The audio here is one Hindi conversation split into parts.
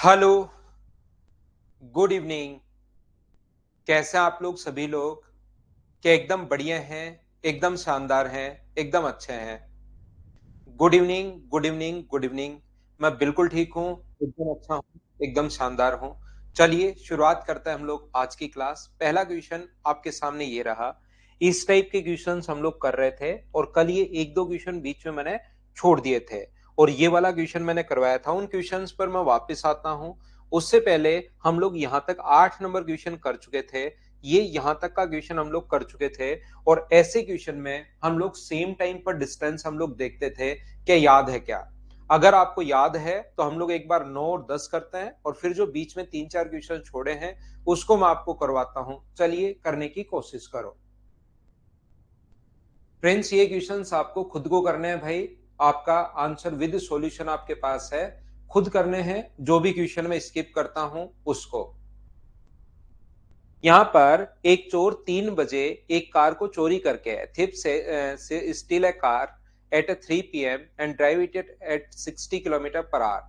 Hello, good evening. कैसे हैं आप लोग सभी लोग? क्या एकदम बढ़िया हैं, एकदम शानदार हैं, एकदम अच्छे हैं? Good evening, good evening, good evening. मैं बिल्कुल ठीक हूँ, एकदम अच्छा हूँ, एकदम शानदार हूँ। चलिए शुरुआत करते हैं हम लोग आज की क्लास। पहला क्वेश्चन आपके सामने ये रहा। इस टाइप के क्वेश्चंस हम लोग कर रहे थे और कल ये एक दो क्वेश्चन बीच में मैंने छोड़ दिए थे और ये वाला क्वेश्चन मैंने करवाया था। उन क्वेश्चंस पर मैं वापस आता हूँ। उससे पहले हम लोग यहाँ तक 8 नंबर क्वेश्चन कर चुके थे। ये यहाँ तक का क्वेश्चन हम लोग कर चुके थे और ऐसे क्वेश्चन में हम लोग सेम टाइम पर डिस्टेंस हम लोग देखते थे। क्या याद है क्या? अगर आपको याद है तो हम लोग एक बार 9 और 10 करते हैं और फिर जो बीच में 3-4 क्वेश्चन छोड़े हैं उसको मैं आपको करवाता हूं। चलिए करने की कोशिश करो। फ्रेंड्स, ये क्वेश्चंस आपको खुद को करने हैं भाई। आपका आंसर विद सॉल्यूशन आपके पास है, खुद करने हैं। जो भी क्वेश्चन में स्किप करता हूं उसको। यहाँ पर एक चोर 3 बजे एक कार को चोरी करके है। थिप से steel A car eight 3 PM and drive it at 60 kilometre per our.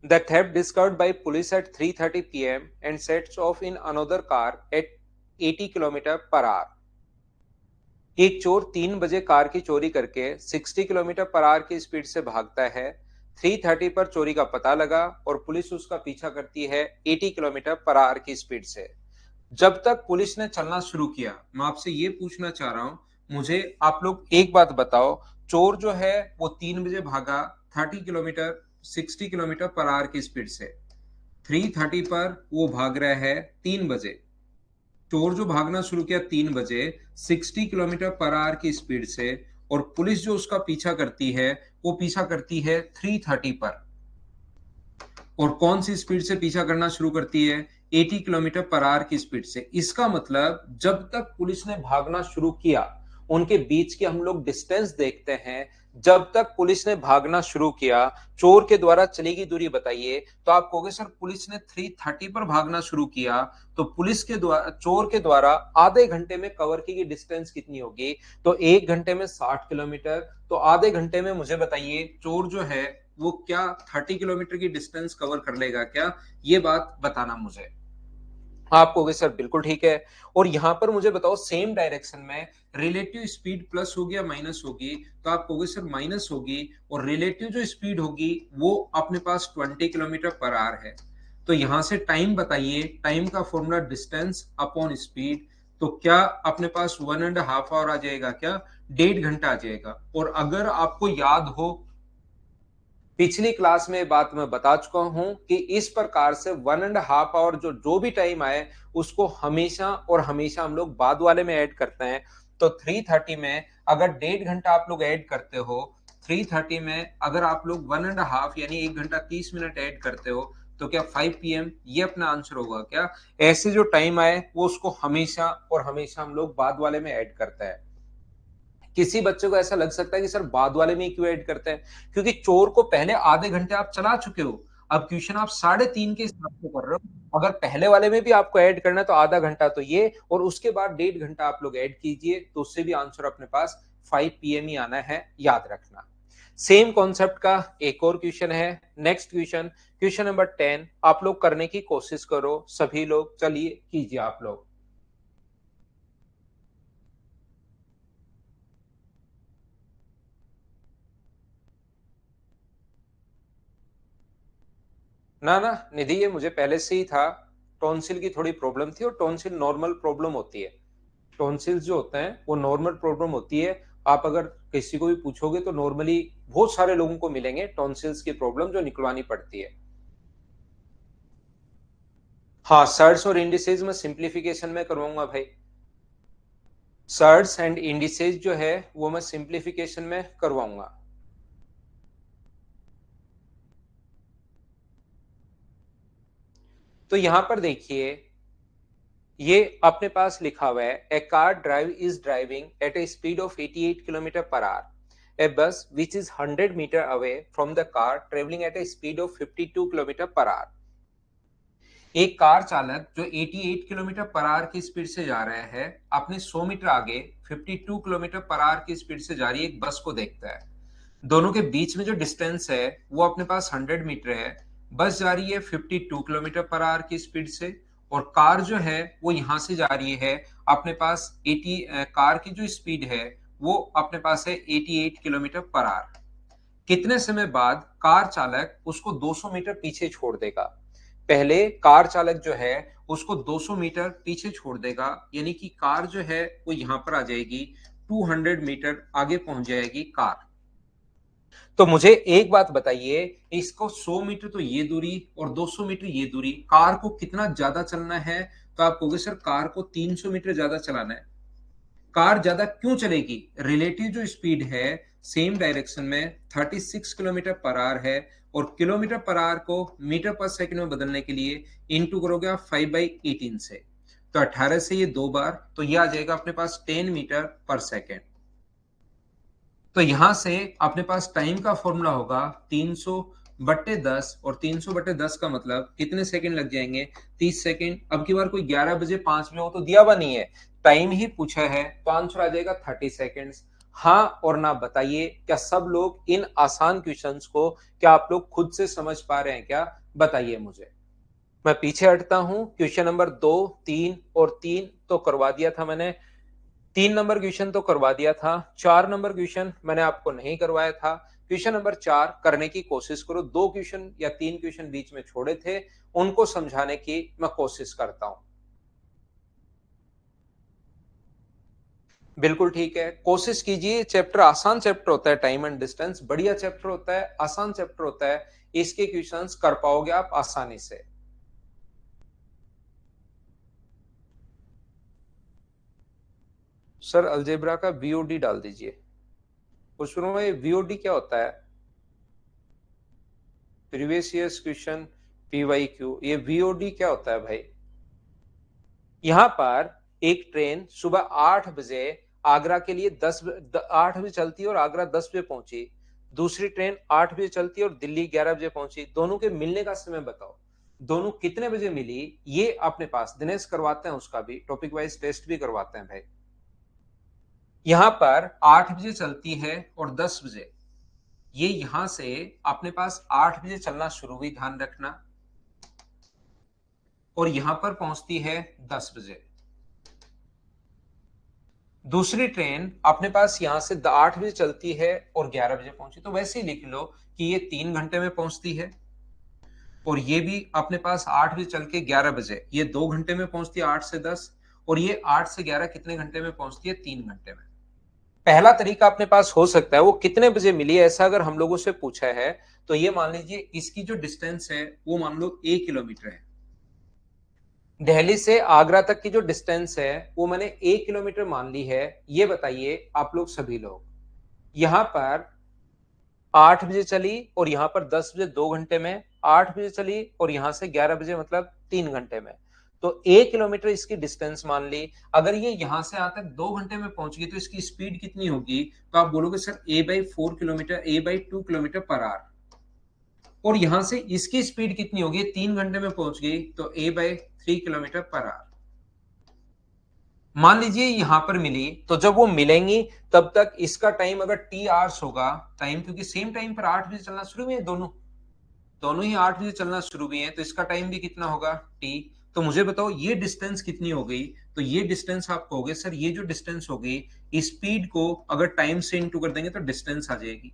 The theft discovered by police at 3:30 PM and sets off in another car at 80 kilometre per hour. एक चोर 3 बजे कार की चोरी करके 60 किलोमीटर पर आवर की स्पीड से भागता है। 3:30 पर चोरी का पता लगा और पुलिस उसका पीछा करती है 80 किलोमीटर पर आवर की स्पीड से। जब तक पुलिस ने चलना शुरू किया, मैं आपसे ये पूछना चाह रहा हूं, मुझे आप लोग एक बात बताओ। चोर जो है वो 3 बजे भागा 30 किलोमीटर, 60 किलोमीटर पर आवर की स्पीड से। 3:30 पर वो भाग रहा है 3 बजे। चोर जो भागना शुरू किया 3 बजे 60 किलोमीटर पर आवर की स्पीड से और पुलिस जो उसका पीछा करती है वो पीछा करती है 3:30 पर। और कौन सी स्पीड से पीछा करना शुरू करती है? 80 किलोमीटर पर आवर की स्पीड से। इसका मतलब जब तक पुलिस ने भागना शुरू किया, उनके बीच के हम लोग डिस्टेंस देखते हैं। जब तक पुलिस ने भागना शुरू किया, चोर के द्वारा चली गई दूरी बताइए। तो आप कहोगे सर पुलिस ने 3:30 पर भागना शुरू किया तो पुलिस के द्वारा, चोर के द्वारा आधे घंटे में कवर की गई डिस्टेंस कितनी होगी? तो 1 घंटे में 60 किलोमीटर। तो आधे घंटे में मुझे बताइए चोर जो है वो क्या 30 किलोमीटर की डिस्टेंस कवर कर लेगा क्या? ये बात बताना मुझे। आप कहोगे सर बिल्कुल ठीक है। और यहां पर मुझे बताओ सेम डायरेक्शन में रिलेटिव स्पीड प्लस होगी या माइनस होगी? तो आप कहोगे सर माइनस होगी। और रिलेटिव जो स्पीड होगी वो अपने पास 20 किलोमीटर पर आवर है। तो यहां से टाइम बताइए। टाइम का फॉर्मूला डिस्टेंस अपॉन स्पीड। तो क्या अपने पास 1.5 आवर आ जाएगा क्या? 1.5 घंटा आ जाएगा। और अगर आपको याद हो, पिछली क्लास में बात मैं बता चुका हूं कि इस प्रकार से 1.5 आवर जो जो भी टाइम आए उसको हमेशा और हमेशा हम लोग बाद वाले में ऐड करते हैं। तो 3:30 में अगर 1.5 घंटा आप लोग ऐड करते हो, 3:30 में अगर आप लोग 1.5 यानी 1 घंटा 30 मिनट ऐड करते हो, तो क्या 5 PM ये अपना आंसर होगा क्या? ऐसे जो टाइम आए वो उसको हमेशा और हमेशा हम लोग बाद वाले में ऐड करते हैं। किसी बच्चे को ऐसा लग सकता है कि सर बाद वाले में क्यों ऐड करते हैं? क्योंकि चोर को पहले आधे घंटे आप चला चुके हो। अब क्वेश्चन आप 3:30 के हिसाब से कर रहे हो। अगर पहले वाले में भी आपको ऐड करना है तो आधा घंटा तो ये और उसके बाद 1.5 घंटा आप लोग ऐड कीजिए तो उससे भी आंसर अपने पास 5 PM ही आना है, याद रखना। सेम कॉन्सेप्ट का एक और क्वेश्चन है। नेक्स्ट क्वेश्चन, क्वेश्चन नंबर 10 आप लोग करने की कोशिश करो सभी लोग। चलिए कीजिए आप लोग। ना ना निधि, ये मुझे पहले से ही था। टॉन्सिल की थोड़ी प्रॉब्लम थी और टॉन्सिल नॉर्मल प्रॉब्लम होती है। टॉन्सिल्स जो होते हैं वो नॉर्मल प्रॉब्लम होती है। आप अगर किसी को भी पूछोगे तो नॉर्मली बहुत सारे लोगों को मिलेंगे टॉन्सिल्स की प्रॉब्लम जो निकलवानी पड़ती है। हाँ, सर्ट्स और इंडिसेज में सिंप्लीफिकेशन में करवाऊंगा भाई। सर्ट्स एंड इंडिसेज जो है वो मैं सिंप्लीफिकेशन में करवाऊंगा। तो यहां पर देखिए, ये अपने पास लिखा हुआ है a car drive is driving at a speed of 88 kilometre per hour. A bus which is 100 metre away from the car travelling at a speed of 52 kilometre per hour. एक कार चालक जो 88 किलोमीटर पर आवर की स्पीड से जा रहा है, अपने 100 मीटर आगे 52 किलोमीटर पर आवर की स्पीड से जा रही एक बस को देखता है। दोनों के बीच में जो डिस्टेंस है वो अपने पास 100 मीटर है। बस जा रही है 52 किलोमीटर पर आवर की स्पीड से, और कार जो है वो यहां से जा रही है अपने पास 80, कार की जो स्पीड है वो अपने पास है 88 किलोमीटर पर आवर। कितने समय बाद कार चालक उसको 200 मीटर पीछे छोड़ देगा? पहले कार चालक जो है उसको 200 मीटर पीछे छोड़ देगा, यानी कि कार जो है वो यहां पर आ जाएगी, 200 मीटर आगे पहुंच जाएगी कार। तो मुझे एक बात बताइए, इसको 100 मीटर तो ये दूरी और 200 मीटर ये दूरी, कार को कितना ज्यादा चलना है? तो आप कहोगे सर कार को 300 मीटर ज्यादा चलाना है। कार ज्यादा क्यों चलेगी? रिलेटिव जो स्पीड है सेम डायरेक्शन में 36 किलोमीटर पर आवर है, और किलोमीटर पर आवर को मीटर पर सेकंड में बदलने के लिए इंटू करोगे आप 5/18 से, तो 18 से ये 2 बार, तो ये आ जाएगा अपने पास 10 मीटर पर सेकेंड। तो यहां से अपने पास टाइम का फॉर्मूला होगा 300/10, और 300/10 का मतलब कितने सेकंड लग जाएंगे? 30 सेकंड। अब की बार कोई 11 बजे 5 में हो तो दिया हुआ नहीं है, टाइम ही पूछा है, तो आंसर आ जाएगा 30 सेकंड्स। हाँ और ना बताइए, क्या सब लोग इन आसान क्वेश्चंस को क्या आप लोग खुद से समझ पा रहे हैं क्या? बताइए मुझे। मैं पीछे हटता हूं। क्वेश्चन नंबर 2, 3 और 3 तो करवा दिया था मैंने। 3 नंबर क्वेश्चन तो करवा दिया था। 4 नंबर क्वेश्चन मैंने आपको नहीं करवाया था। क्वेश्चन नंबर 4 करने की कोशिश करो। 2 क्वेश्चन या 3 क्वेश्चन बीच में छोड़े थे, उनको समझाने की मैं कोशिश करता हूं। बिल्कुल ठीक है, कोशिश कीजिए। चैप्टर आसान चैप्टर होता है, टाइम एंड डिस्टेंस बढ़िया चैप्टर होता है, आसान चैप्टर होता है, इसके क्वेश्चंस कर पाओगे आप आसानी से। सर अलजेब्रा का वीओडी डाल दीजिए। पूछ रहा हूं ये वीओडी क्या होता है? प्रीवियस ईयर्स क्वेश्चन पीवाईक्यू, ये वीओडी क्या होता है भाई? यहां पर एक ट्रेन सुबह 8 बजे आगरा के लिए 8 बजे चलती है और आगरा 10 बजे पहुंची। दूसरी ट्रेन 8 बजे चलती है और दिल्ली 11 बजे पहुंची। दोनों के मिलने का समय बताओ। दोनों कितने बजे मिली? ये अपने पास दिनेश करवाते हैं, उसका भी टॉपिक वाइज टेस्ट भी करवाते हैं भाई। यहां पर 8 बजे चलती है और 10 बजे, ये यहां से अपने पास 8 बजे चलना शुरू हुई, ध्यान रखना, और यहां पर पहुंचती है 10 बजे। दूसरी ट्रेन अपने पास यहां से 8 बजे चलती है और 11 बजे पहुंची, तो वैसे ही लिख लो कि ये 3 घंटे में पहुंचती है, और ये भी अपने पास 8 बजे चल के 11 बजे, ये 2 घंटे में पहुंचती है 8 से 10, और ये 8 से 11 कितने घंटे में पहुंचती है? 3 घंटे में। पहला तरीका अपने पास हो सकता है, वो कितने बजे मिली ऐसा अगर हम लोगों से पूछा है, तो ये मान लीजिए इसकी जो डिस्टेंस है वो मान लो 1 किलोमीटर है। दिल्ली से आगरा तक की जो डिस्टेंस है वो मैंने 1 किलोमीटर मान ली है। ये बताइए आप लोग सभी लोग, यहां पर 8 बजे चली और यहां पर 10 बजे, 2 घंटे में। 8 बजे चली और यहां से 11 बजे, मतलब 3 घंटे में। तो 1 किलोमीटर इसकी डिस्टेंस मान ली। अगर ये यहां से यहां तक 2 घंटे में पहुंच गई तो इसकी स्पीड कितनी होगी? तो आप बोलोगे sir A/4 kilometre, A/2 kilometre per our. और यहां से इसकी स्पीड कितनी होगी? 3 घंटे में पहुंच गई, तो A/3 किलोमीटर पर आवर। मान लीजिए यहां पर मिली, तो जब वो मिलेंगी तब तक इसका टाइम अगर टी आवर्स होगा, टाइम क्योंकि सेम टाइम पर 8 बजे चलना शुरू हुए हैं दोनों, दोनों ही 8 बजे चलना शुरू हुए हैं, तो इसका टाइम भी कितना होगा? टी। तो मुझे बताओ ये डिस्टेंस कितनी हो गई? तो ये डिस्टेंस आप कहोगे सर ये जो डिस्टेंस हो गई, स्पीड को अगर टाइम से इंटू कर देंगे तो डिस्टेंस आ जाएगी।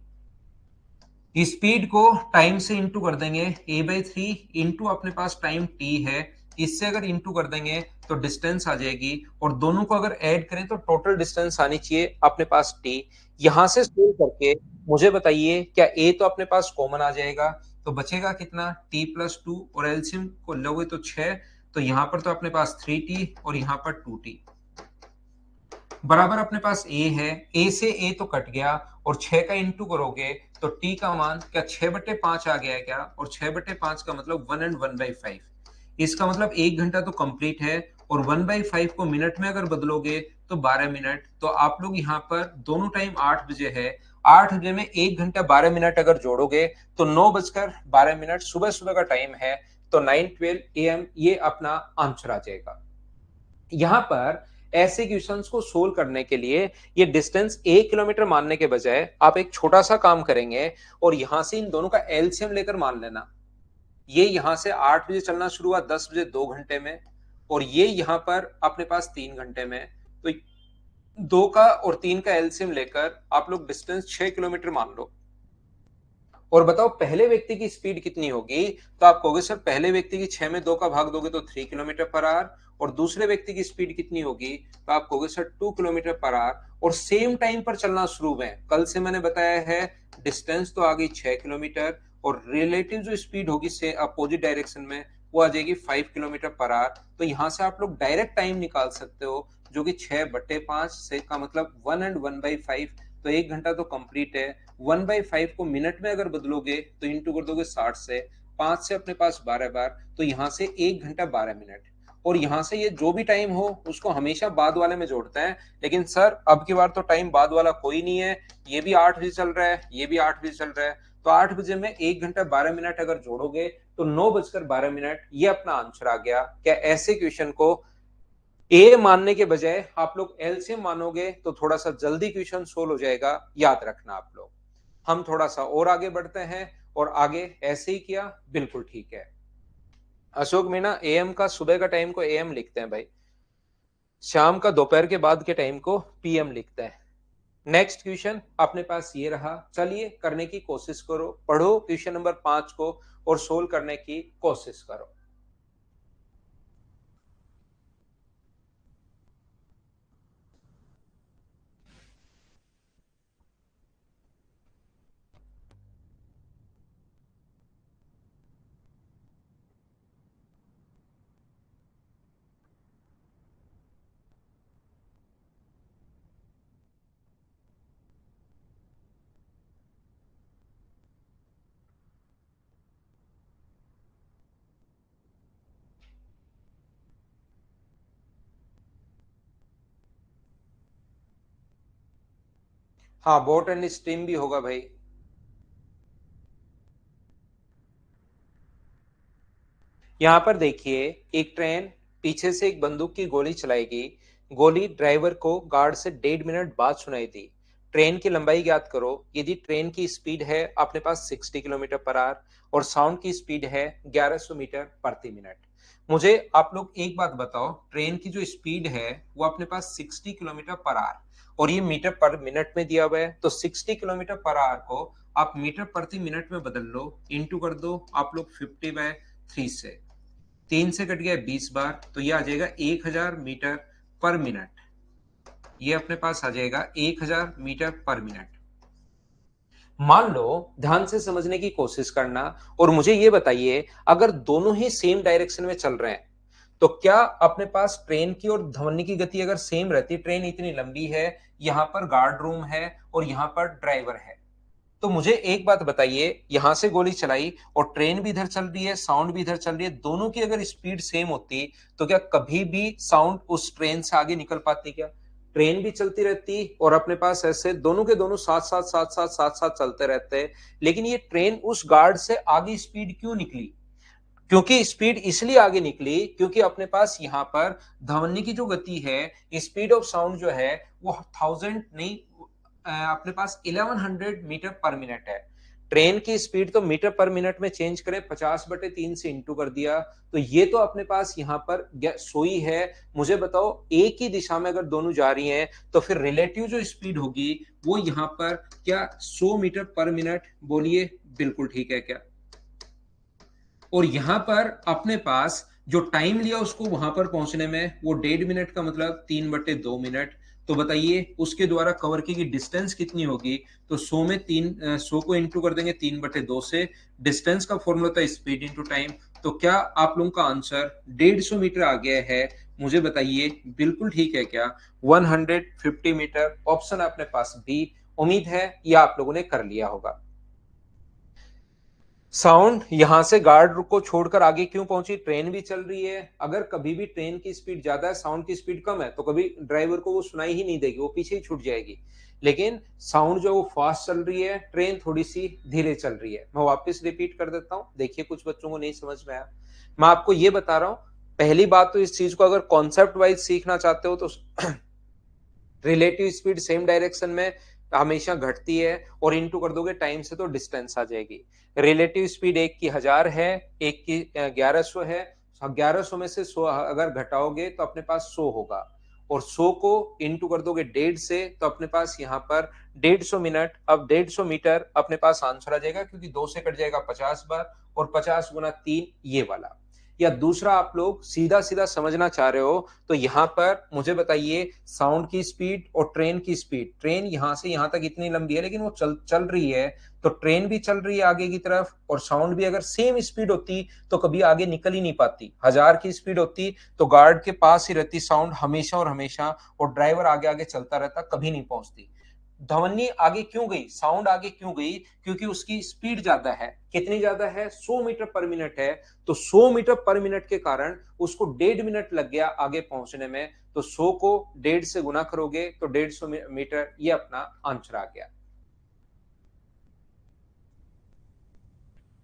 स्पीड को टाइम से इंटू कर देंगे, A/3 इंटू अपने पास टाइम टी है, इससे अगर इंटू कर देंगे तो डिस्टेंस आ जाएगी, और दोनों को अगर ऐड करें तो टोटल डिस्टेंस आनी चाहिए अपने पास टी। यहां से सोल्व करके मुझे बताइए, क्या ए तो अपने पास कॉमन आ जाएगा, तो बचेगा कितना? T+2, और एलसीएम को लोगे तो 6, तो यहां पर तो अपने पास 3T और यहां पर 2T बराबर अपने पास ए है। ए से ए तो कट गया, और 6 का इंटू करोगे तो टी का मान क्या 6/5 आ गया है क्या? और 6/5 का मतलब 1 and 1/5, इसका मतलब 1 घंटा तो कंप्लीट है, और 1/5 को मिनट में अगर बदलोगे तो 12 मिनट। तो आप लोग यहाँ पर दोनों टाइम 8 बजे है, 8 बजे में 1 घंटा 12 मिनट अगर जोड़ोगे तो 9:12 सुबह सुबह का टाइम है, तो 9:12 AM ये अपना आंसर आ जाएगा। यहां पर ऐसे क्वेश्चंस को सोल्व करने के लिए ये डिस्टेंस 1 किलोमीटर मानने के बजाय आप एक छोटा सा काम करेंगे, और यहां से इन दोनों का एलसीएम लेकर मान लेना। ये यहां से 8 बजे चलना शुरू हुआ, 10 बजे 2 घंटे में, और ये यहां पर अपने पास 3 घंटे में। तो 2 का और 3 का एलसीएम लेकर आप लोग डिस्टेंस 6 किलोमीटर मान लो। और बताओ पहले व्यक्ति की स्पीड कितनी होगी? तो आप कहोगे सर पहले व्यक्ति की 6 में 2 का भाग दोगे तो 3 किलोमीटर पर आवर, और दूसरे व्यक्ति की स्पीड कितनी होगी? तो आप कहोगे सर 2 किलोमीटर पर आवर, और सेम टाइम पर चलना शुरू हुए। कल से मैंने बताया है डिस्टेंस तो आ गई 6 किलोमीटर, और रिलेटिव जो स्पीड होगी से अपोजिट डायरेक्शन में वो आ जाएगी 5 किलोमीटर पर आवर। तो यहां से आप लोग डायरेक्ट टाइम निकाल सकते हो, जो कि 6/5 से का मतलब 1 एंड 1/5, तो 1 घंटा तो कंप्लीट है। 1/5 को मिनट में अगर बदलोगे तो इंटू कर दोगे 60 से, 5 से अपने पास 12 बार, तो यहाँ से 1 घंटा 12 मिनट। और यहाँ से ये जो भी टाइम हो उसको हमेशा बाद वाले में जोड़ते हैं, लेकिन सर अब की बार तो टाइम बाद वाला कोई नहीं है, ये भी 8 बजे चल रहा है, ये भी 8 बजे चल रहा है, तो 8 बजे में 1 घंटा 12 मिनट अगर जोड़ोगे तो 9:12 ये अपना आंसर आ गया। क्या ऐसे क्वेश्चन को ए मानने के बजाय आप लोग एलसीएम मानोगे तो थोड़ा सा जल्दी क्वेश्चन सोल्व हो जाएगा, याद रखना आप लोग। हम थोड़ा सा और आगे बढ़ते हैं, और आगे ऐसे ही किया, बिल्कुल ठीक है। अशोक मीणा, एएम का सुबह का टाइम को एएम लिखते हैं भाई, शाम का दोपहर के बाद के टाइम को पीएम लिखते हैं। नेक्स्ट क्वेश्चन अपने पास ये रहा, चलिए करने की कोशिश करो, पढ़ो क्वेश्चन नंबर 5 को और सोल्व करने की कोशिश करो। हाँ, बोट एंड स्ट्रीम भी होगा भाई। यहां पर देखिए, एक ट्रेन पीछे से एक बंदूक की गोली चलाएगी, गोली ड्राइवर को गार्ड से 1.5 मिनट बाद सुनाई दी। ट्रेन की लंबाई ज्ञात करो। यदि ट्रेन की स्पीड है अपने पास 60 किलोमीटर पर आवर और साउंड की स्पीड है 1100 मीटर प्रति मिनट। मुझे आप लोग एक बात बताओ, ट्रेन की जो स्पीड है वो अपने पास 60 किलोमीटर पर आवर और ये मीटर पर मिनट में दिया हुआ है, तो 60 किलोमीटर पर आवर को आप मीटर प्रति मिनट में बदल लो, इंटू कर दो आप लोग 50/3 से। 3 से कट गया 20 बार, तो ये आ जाएगा 1000 मीटर पर मिनट। ये अपने पास आ जाएगा 1000 मीटर पर मिनट। मान लो, ध्यान से समझने की कोशिश करना और मुझे ये बताइए, अगर दोनों ही सेम डायरेक्शन में चल रहे हैं तो क्या अपने पास ट्रेन की और ध्वनि की गति अगर सेम रहती, ट्रेन इतनी लंबी है, यहां पर गार्ड रूम है और यहां पर ड्राइवर है, तो मुझे एक बात बताइए, यहां से गोली चलाई और ट्रेन भी इधर चल रही है, साउंड भी इधर चल रही है, दोनों की अगर स्पीड सेम होती तो क्या कभी भी साउंड उस ट्रेन से आगे निकल पाती? क्या ट्रेन भी चलती रहती और अपने पास ऐसे दोनों के दोनों साथ साथ साथ साथ साथ साथ चलते रहते, लेकिन ये ट्रेन उस गार्ड से आगे स्पीड क्यों निकली? क्योंकि स्पीड इसलिए आगे निकली क्योंकि अपने पास यहां पर ध्वनि की जो गति है, स्पीड ऑफ साउंड जो है वो 1000 नहीं, अपने पास 1100 मीटर पर मिनट है। ट्रेन की स्पीड तो मीटर पर मिनट में चेंज करें, 50/3 से इंटू कर दिया, तो ये तो अपने पास यहाँ पर सोई है। मुझे बताओ, एक ही दिशा में अगर दोनों जा रही हैं तो फिर रिलेटिव जो स्पीड होगी वो यहाँ पर क्या 100 मीटर पर मिनट? बोलिए, बिल्कुल ठीक है क्या? और यहां पर अपने पास जो टाइम लिया उसको वहां पर पहुंचने में, वो 1.5 मिनट का मतलब 3/2 मिनट। तो बताइए उसके द्वारा कवर की गई डिस्टेंस कितनी होगी? तो 100 में 100 को इंटू कर देंगे 3/2 से। डिस्टेंस का फॉर्मूला था स्पीड इंटू टाइम। तो क्या आप लोगों का आंसर 150 मीटर आ गया है? मुझे बताइए, बिल्कुल ठीक है क्या? 150 मीटर ऑप्शन अपने पास बी। उम्मीद है यह आप लोगों ने कर लिया होगा। साउंड यहां से गार्ड को छोड़कर आगे क्यों पहुंची? ट्रेन भी चल रही है, अगर कभी भी ट्रेन की स्पीड ज्यादा है, साउंड की स्पीड कम है, तो कभी ड्राइवर को वो सुनाई ही नहीं देगी, वो पीछे ही छूट जाएगी। लेकिन साउंड जो वो फास्ट चल रही है, ट्रेन थोड़ी सी धीरे चल रही है। मैं वापस रिपीट कर देता हूं, देखिए कुछ बच्चों को नहीं समझ में आया। मैं आपको ये बता रहा हूं, पहली बात तो इस चीज को अगर कॉन्सेप्ट वाइज सीखना चाहते हो तो रिलेटिव स्पीड सेम डायरेक्शन में हमेशा घटती है, और इनटू कर दोगे टाइम से तो डिस्टेंस आ जाएगी। रिलेटिव स्पीड एक की 1000 है, एक की 1100 है। 1100 में से 100 अगर घटाओगे तो अपने पास 100 होगा, और 100 को इनटू कर दोगे 1.5 से, तो अपने पास यहाँ पर 150 मिनट, अब 150 मीटर अपने पास आंसर आ जाएगा, क्योंकि 2 से कट जाएगा 50 बार, और 50 गुना 3 ये वाला। या दूसरा आप लोग सीधा सीधा समझना चाह रहे हो तो यहां पर मुझे बताइए साउंड की स्पीड और ट्रेन की स्पीड। ट्रेन यहां से यहां तक इतनी लंबी है, लेकिन वो चल चल रही है, तो ट्रेन भी चल रही है आगे की तरफ, और साउंड भी अगर सेम स्पीड होती तो कभी आगे निकल ही नहीं पाती। 1000 की स्पीड होती तो गार्ड के पास ही रहती साउंड हमेशा और हमेशा, और ड्राइवर आगे आगे चलता रहता, कभी नहीं पहुंचती। ध्वनि आगे क्यों गई, साउंड आगे क्यों गई, क्योंकि उसकी स्पीड ज्यादा है। कितनी ज्यादा है, 100 मीटर पर मिनट है, तो 100 मीटर पर मिनट के कारण उसको 1.5 मिनट लग गया आगे पहुंचने में। तो 100 को 1.5 से गुना करोगे तो 150 मीटर, ये अपना आंसर आ गया।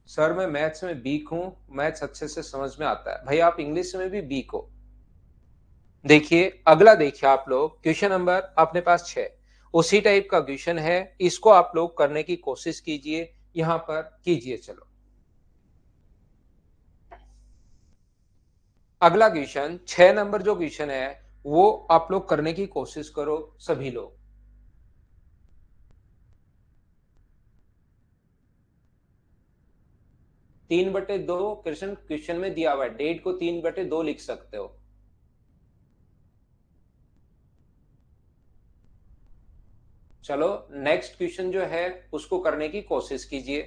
सर मैं मैथ्स में वीक हूं, मैथ्स अच्छे से समझ में आता है। भाई आप इंग्लिश में भी वीक हो। देखिए अगला, देखिए आप लोग क्वेश्चन नंबर अपने पास 6, उसी टाइप का क्वेश्चन है, इसको आप लोग करने की कोशिश कीजिए, यहां पर कीजिए। चलो अगला क्वेश्चन 6 नंबर जो क्वेश्चन है वो आप लोग करने की कोशिश करो सभी लोग। 3/2 क्वेश्चन क्वेश्चन में दिया हुआ है, डेट को 3/2 लिख सकते हो। चलो नेक्स्ट क्वेश्चन जो है उसको करने की कोशिश कीजिए।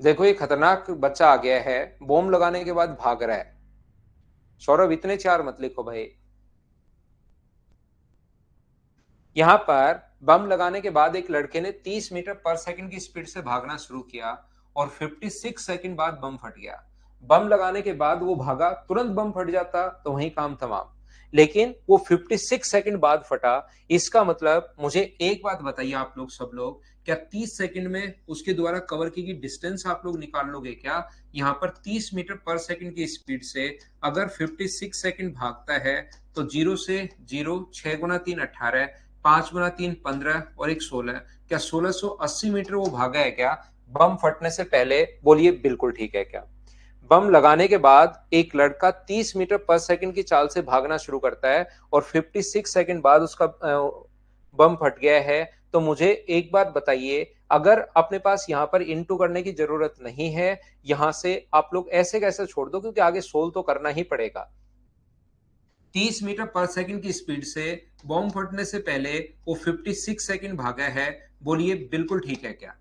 देखो ये खतरनाक बच्चा आ गया है, बॉम्ब लगाने के बाद भाग रहा है। सौरभ इतने चार मत लिखो भाई। यहां पर बम लगाने के बाद एक लड़के ने 30 मीटर पर सेकंड की स्पीड से भागना शुरू किया, और 56 सेकंड बाद बम फट गया। बम लगाने के बाद वो भागा, तुरंत बम फट जाता तो वहीं काम तमाम, लेकिन वो 56 सेकंड बाद फटा। इसका मतलब मुझे एक बात बताइए आप लोग सब लोग, क्या 30 सेकंड में उसके द्वारा कवर की गई डिस्टेंस आप लोग निकाल लोगे क्या? यहाँ पर 30 मीटर पर सेकंड की स्पीड से अगर 56 सेकंड भागता है, तो 0 से 0, 6 गुना 3 18, 5 गुना 3 15, और एक 16, क्या 1680 मीटर वो भागा है क्या बम फटने से पहले? बोलिए बिल्कुल ठीक है क्या? बम लगाने के बाद एक लड़का 30 मीटर पर सेकंड की चाल से भागना शुरू करता है, और 56 सेकंड बाद उसका बम फट गया है। तो मुझे एक बात बताइए, अगर अपने पास यहाँ पर इनटू करने की जरूरत नहीं है, यहां से आप लोग ऐसे कैसे छोड़ दो, क्योंकि आगे सोल्व तो करना ही पड़ेगा। 30 मीटर पर सेकंड की स्पीड से बॉम्ब फटने से पहले वो 56 सेकंड भागा है। बोलिए बिल्कुल ठीक है क्या?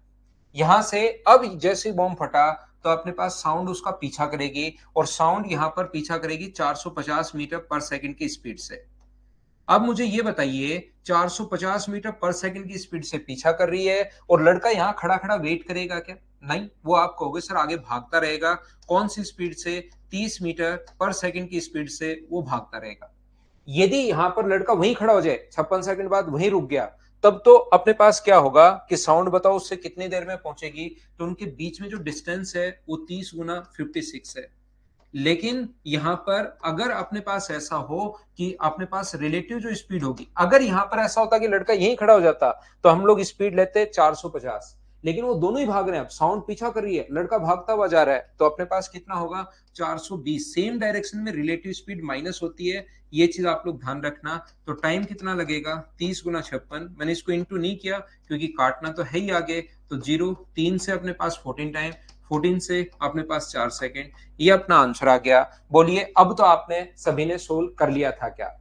यहां से अब जैसे बॉम्ब फटा तो अपने पास साउंड उसका पीछा करेगी, और साउंड यहां पर पीछा करेगी 450 मीटर पर सेकंड की स्पीड से। अब मुझे ये बताइए, 450 मीटर पर सेकंड की स्पीड से पीछा कर रही है, और लड़का यहां खड़ा खड़ा वेट करेगा क्या? नहीं, वो आप कहोगे सर आगे भागता रहेगा। कौन सी स्पीड से? 30 मीटर पर सेकंड की स्पीड से वो भागता रहेगा। यदि यहां पर लड़का वहीं खड़ा हो जाए, 56 सेकंड बाद वहीं रुक गया, तब तो अपने पास क्या होगा कि साउंड बताओ उससे कितनी देर में पहुंचेगी? तो उनके बीच में जो डिस्टेंस है वो 30 गुना 56 है। लेकिन यहां पर अगर अपने पास ऐसा हो कि अपने पास रिलेटिव जो स्पीड होगी, अगर यहां पर ऐसा होता कि लड़का यहीं खड़ा हो जाता, तो हम लोग स्पीड लेते 450। लेकिन वो दोनों ही भाग रहे हैं, अब साउंड पीछा कर रही है, लड़का भागता हुआ जा रहा है, तो अपने पास कितना होगा? 420। सेम डायरेक्शन में रिलेटिव स्पीड माइनस होती है, ये चीज आप लोग ध्यान रखना। तो टाइम कितना लगेगा? 30 गुना 56। मैंने इसको इंटू नहीं किया क्योंकि काटना तो है ही आगे। तो 0 3 से अपने पास 14 टाइम, 14 से अपने पास 4 सेकेंड, ये अपना आंसर आ गया। बोलिए अब तो आपने सभी ने सोल्व कर लिया था क्या?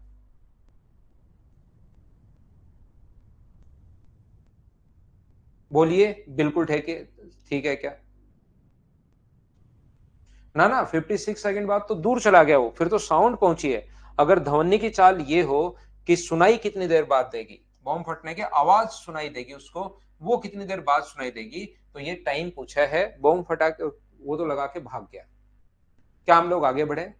बोलिए बिल्कुल ठीक है, ठीक है क्या? ना ना, 56 सेकंड बाद तो दूर चला गया वो, फिर तो साउंड पहुंची है। अगर ध्वनि की चाल ये हो कि सुनाई कितनी देर बाद देगी, बॉम्ब फटने की आवाज सुनाई देगी उसको, वो कितनी देर बाद सुनाई देगी, तो ये टाइम पूछा है। बॉम्ब फटा के वो तो लगा के भाग गया। क्या हम लोग आगे बढ़े?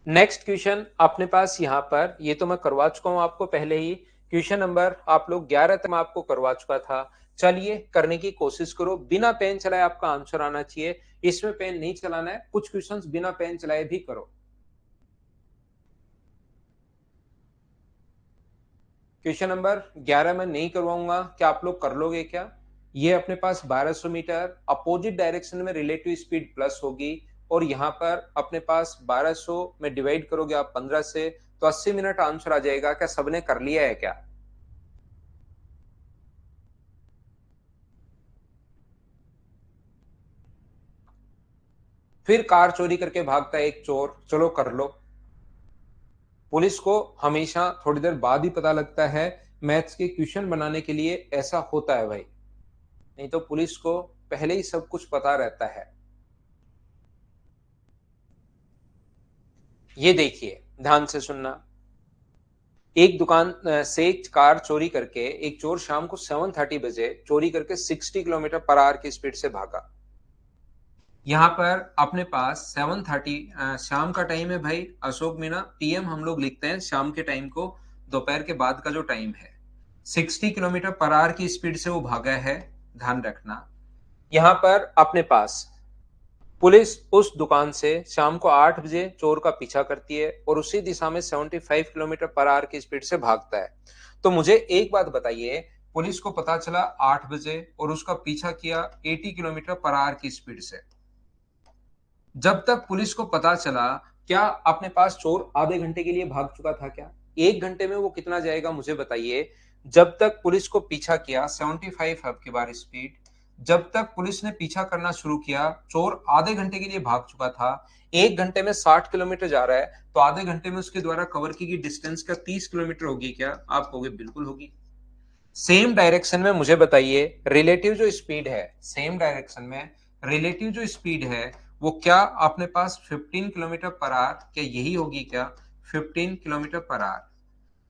नेक्स्ट क्वेश्चन अपने पास यहां पर, ये तो मैं करवा चुका हूं आपको पहले ही। क्वेश्चन नंबर आप लोग 11 तक मैं आपको करवा चुका था। चलिए करने की कोशिश करो, बिना पेन चलाए आपका आंसर आना चाहिए, इसमें पेन नहीं चलाना है, कुछ क्वेश्चंस बिना पेन चलाए भी करो। क्वेश्चन नंबर 11 में नहीं करवाऊंगा, क्या आप लोग कर लोगे क्या? ये अपने पास 1200 मीटर, अपोजिट डायरेक्शन में रिलेटिव स्पीड प्लस होगी, और यहां पर अपने पास 1200 में डिवाइड करोगे आप 15 से, तो 80 मिनट आंसर आ जाएगा। क्या सबने कर लिया है क्या? फिर कार चोरी करके भागता है एक चोर, चलो कर लो। पुलिस को हमेशा थोड़ी देर बाद ही पता लगता है, मैथ्स के क्वेश्चन बनाने के लिए ऐसा होता है भाई, नहीं तो पुलिस को पहले ही सब कुछ पता रहता है। ये देखिए, ध्यान से सुनना। एक दुकान से एक कार चोरी करके एक चोर शाम को 7:30 बजे चोरी करके 60 किलोमीटर पर आवर की स्पीड से भागा। यहाँ पर अपने पास 7:30 शाम का टाइम है भाई, अशोक मीना, पीएम हम लोग लिखते हैं शाम के टाइम को, दोपहर के बाद का जो टाइम है। 60 किलोमीटर पर आवर की स्पीड से वो भागा है, ध्यान रखना। यहाँ पर अपने पास पुलिस उस दुकान से शाम को 8 बजे चोर का पीछा करती है और उसी दिशा में 75 किलोमीटर पर आवर की स्पीड से भागता है। तो मुझे एक बात बताइए, पुलिस को पता चला 8 बजे और उसका पीछा किया 80 किलोमीटर पर आवर की स्पीड से। जब तक पुलिस को पता चला, क्या अपने पास चोर आधे घंटे के लिए भाग चुका था क्या? एक घंटे में वो कितना जाएगा मुझे बताइए। जब तक पुलिस को पीछा किया 75 हब की बार स्पीड, जब तक पुलिस ने पीछा करना शुरू किया, चोर आधे घंटे के लिए भाग चुका था। एक घंटे में 60 किलोमीटर जा रहा है, तो आधे घंटे में उसके द्वारा कवर की गई डिस्टेंस क्या 30 किलोमीटर होगी क्या? आप कहोगे बिल्कुल होगी। सेम डायरेक्शन में मुझे बताइए, रिलेटिव जो स्पीड है, सेम डायरेक्शन में रिलेटिव जो स्पीड है वो क्या अपने पास 15 किलोमीटर पर आवर, क्या यही होगी क्या 15 किलोमीटर पर आवर?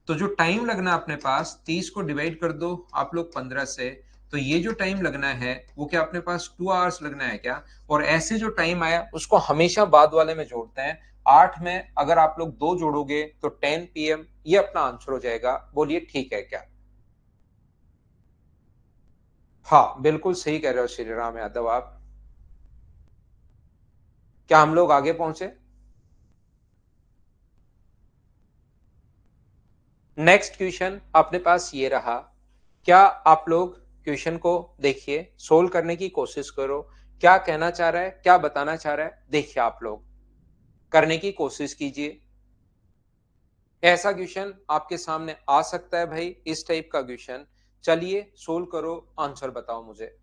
तो जो टाइम लगना अपने पास, 30 को डिवाइड कर दो आप लोग 15 से, तो ये जो टाइम लगना है वो क्या अपने पास 2 आवर्स लगना है क्या? और ऐसे जो टाइम आया उसको हमेशा बाद वाले में जोड़ते हैं। 8 में अगर आप लोग 2 जोड़ोगे तो 10 पीएम, ये अपना आंसर हो जाएगा। बोलिए ठीक है क्या? हाँ बिल्कुल सही कह रहे हो श्री राम यादव आप। क्या हम लोग आगे पहुंचे? नेक्स्ट क्वेश्चन अपने पास ये रहा। क्या आप लोग क्वेश्चन को देखिए, सोल्व करने की कोशिश करो, क्या कहना चाह रहा है, क्या बताना चाह रहा है, देखिए आप लोग करने की कोशिश कीजिए। ऐसा क्वेश्चन आपके सामने आ सकता है भाई, इस टाइप का क्वेश्चन। चलिए सोल्व करो, आंसर बताओ मुझे।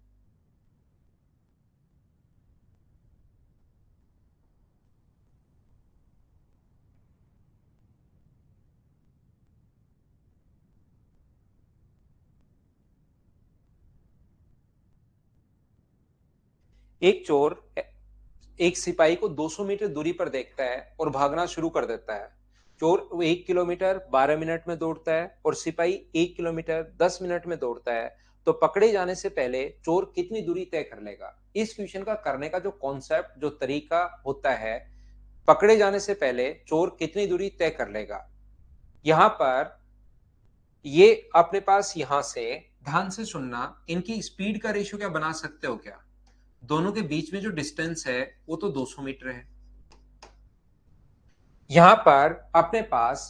एक चोर एक सिपाही को 200 मीटर दूरी पर देखता है और भागना शुरू कर देता है। चोर 1 किलोमीटर 12 मिनट में दौड़ता है और सिपाही 1 किलोमीटर 10 मिनट में दौड़ता है। तो पकड़े जाने से पहले चोर कितनी दूरी तय कर लेगा? इस क्वेश्चन का करने का जो कॉन्सेप्ट, जो तरीका होता है, पकड़े जाने से पहले चोर कितनी दूरी तय कर लेगा। यहां पर ये अपने पास यहां से, ध्यान से सुनना, इनकी स्पीड का रेशियो क्या बना सकते हो क्या? दोनों के बीच में जो डिस्टेंस है वो तो 200 मीटर है। यहां पर अपने पास,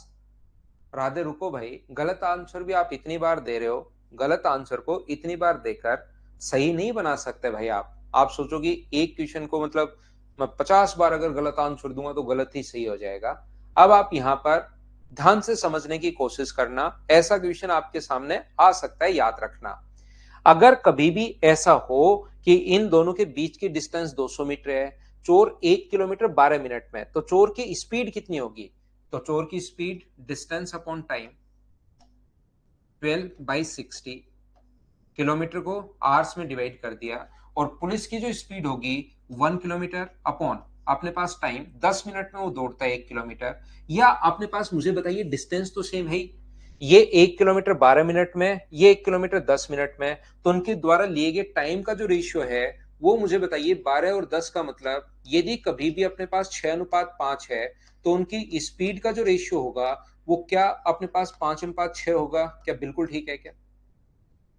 राधे रुको भाई, गलत आंसर भी आप इतनी बार दे रहे हो, गलत आंसर को इतनी बार देकर सही नहीं बना सकते भाई। आप सोचोगे एक क्वेश्चन को मतलब मैं 50 बार अगर गलत आंसर दूंगा तो गलत ही सही हो जाएगा। अब आप यहां पर ध्यान से समझने की कोशिश करना, ऐसा क्वेश्चन आपके सामने आ सकता है, याद रखना। अगर कभी भी ऐसा हो कि इन दोनों के बीच की डिस्टेंस 200 मीटर है, चोर 1 किलोमीटर 12 मिनट में, तो चोर की स्पीड कितनी होगी? तो चोर की speed distance upon time 12/60, kilometre को आवर्स में डिवाइड कर दिया, और पुलिस की जो स्पीड होगी 1 किलोमीटर अपॉन अपने पास टाइम, 10 मिनट में वो दौड़ता है 1 किलोमीटर। या अपने पास मुझे बताइए, डिस्टेंस तो सेम है, ये 1 किलोमीटर 12 मिनट में, ये 1 किलोमीटर 10 मिनट में, तो उनके द्वारा लिए गए टाइम का जो रेशियो है वो मुझे बताइए 12 और 10 का मतलब, यदि कभी भी अपने पास 6:5 है, तो उनकी स्पीड का जो रेशियो होगा वो क्या अपने पास 5:6 होगा क्या? बिल्कुल ठीक है क्या?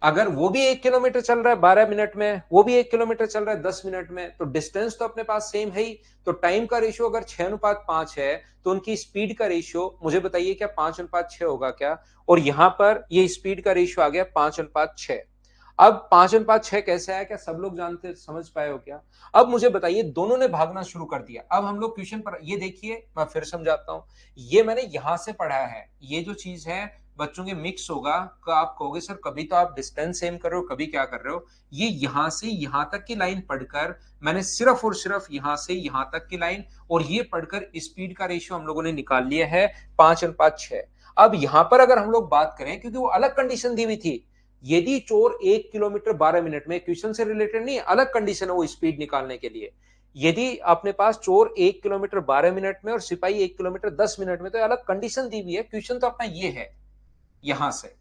अगर वो भी 1 किलोमीटर चल रहा है 12 मिनट में, वो भी 1 किलोमीटर चल रहा है 10 मिनट में, तो डिस्टेंस तो अपने पास सेम है ही। तो टाइम का रेशियो अगर 6:5 है, तो उनकी स्पीड का रेशियो मुझे बताइए क्या 5:6 होगा क्या? और यहां पर ये स्पीड का रेशियो आ गया 5:6। अब 5:6 कैसे आया, क्या सब लोग जानते समझ पाए हो क्या? अब मुझे बताइए, दोनों ने भागना शुरू कर दिया। अब हम लोग क्वेश्चन पर ये देखिए, मैं फिर समझाता हूं। ये मैंने यहां से पढ़ा है, ये जो चीज है बच्चों के मिक्स होगा। तो आप कहोगे सर कभी तो आप डिस्टेंस सेम कर रहे हो, कभी क्या कर रहे हो। ये यहां से यहां तक की लाइन पढ़कर मैंने सिर्फ और सिर्फ यहां से यहां तक की लाइन और ये पढ़कर स्पीड का रेशियो हम लोगों ने निकाल लिया है 5:6। अब यहां पर अगर हम लोग बात करें, क्योंकि वो अलग कंडीशन दी हुई थी, यदि चोर 1 किलोमीटर 12 मिनट में, क्वेश्चन से रिलेटेड नहीं, अलग कंडीशन है वो स्पीड निकालने के लिए। यदि अपने पास चोर 1 किलोमीटर 12 मिनट में और सिपाही 1 किलोमीटर 10 मिनट में, तो अलग कंडीशन दी हुई है। क्वेश्चन तो अपना ये है, यहां से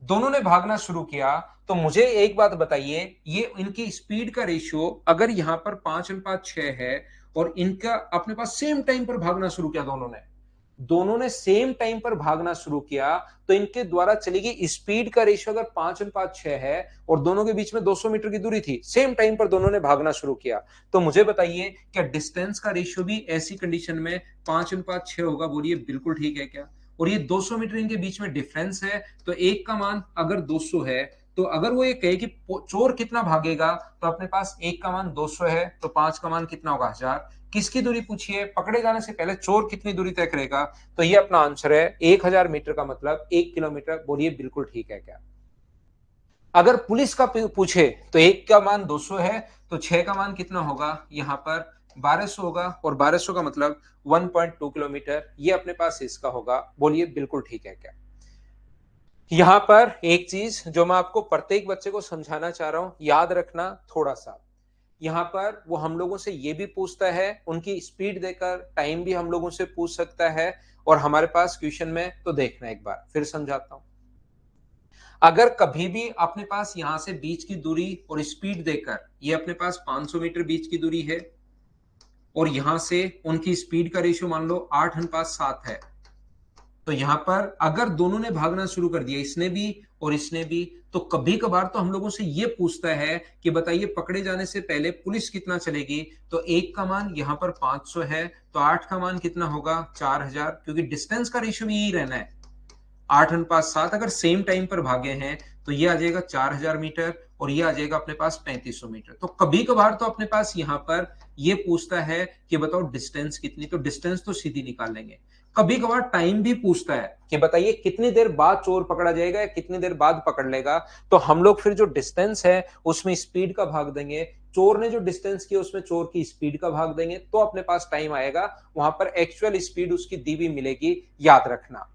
दोनों ने भागना शुरू किया। तो मुझे एक बात बताइए, ये इनकी स्पीड का रेशियो अगर यहां पर 5:6 है और इनका अपने पास सेम टाइम पर भागना शुरू किया, दोनों ने सेम टाइम पर भागना शुरू किया, तो इनके द्वारा चलेगी स्पीड का रेशियो अगर 5:6 है और दोनों के बीच में 200 मीटर की दूरी थी, सेम टाइम पर दोनों ने भागना शुरू किया, तो मुझे बताइए क्या डिस्टेंस का रेशियो भी ऐसी कंडीशन में 5:6 होगा? बोलिए बिल्कुल ठीक है क्या? और ये 200 मीटर इनके बीच में डिफरेंस है, तो एक का मान अगर 200 है, तो अगर वो ये कहे कि चोर कितना भागेगा, तो अपने पास एक का मान 200 है, तो पांच का मान कितना होगा 1000। किसकी दूरी पूछी है? पकड़े जाने से पहले चोर कितनी दूरी तय करेगा? तो ये अपना आंसर है 1000 मीटर का मतलब 1 किलोमीटर। बोलिए बिल्कुल ठीक है क्या? अगर पुलिस का पूछे तो एक का मान 200 है, तो 6 का मान कितना होगा? यहां पर 1200 होगा, और 1200 का मतलब 1.2 किलोमीटर। ये अपने पास इसका होगा। बोलिए बिल्कुल ठीक है क्या? यहां पर एक चीज जो मैं आपको प्रत्येक बच्चे को समझाना चाह रहा हूं, याद रखना थोड़ा सा। यहाँ पर वो हम लोगों से ये भी पूछता है, उनकी स्पीड देकर टाइम भी हम लोगों से पूछ सकता है। और हमारे पास क्वेश्चन में तो देखना, एक बार फिर समझाता हूं। अगर कभी भी अपने पास यहां से बीच की दूरी और स्पीड देकर, ये अपने पास 500 मीटर बीच की दूरी है, और यहां से उनकी स्पीड का रेशियो मान लो 8:7 है, तो यहां पर अगर दोनों ने भागना शुरू कर दिया, इसने भी और इसने भी, तो कभी कभार तो हम लोगों से यह पूछता है कि बताइए पकड़े जाने से पहले पुलिस कितना चलेगी। तो एक का मान यहां पर 500 है, तो आठ का मान कितना होगा? 4000, क्योंकि डिस्टेंस का रेशियो भी यही रहना है 8:7। अगर सेम टाइम पर भागे हैं, तो ये आ जाएगा 4000 मीटर, और ये आ जाएगा अपने पास 3500 मीटर। तो कभी कभार तो अपने पास यहां पर ये पूछता है कि बताओ डिस्टेंस कितनी, तो डिस्टेंस तो सीधी निकाल लेंगे। कभी कभार टाइम भी पूछता है कि बताइए कितनी देर बाद चोर पकड़ा जाएगा या कितनी देर बाद पकड़ लेगा। तो हम लोग फिर जो डिस्टेंस है उसमें स्पीड का भाग देंगे, चोर ने जो डिस्टेंस किया उसमें चोर की स्पीड का भाग देंगे, तो अपने पास टाइम आएगा। वहां पर एक्चुअल स्पीड उसकी दी हुई मिलेगी, याद रखना।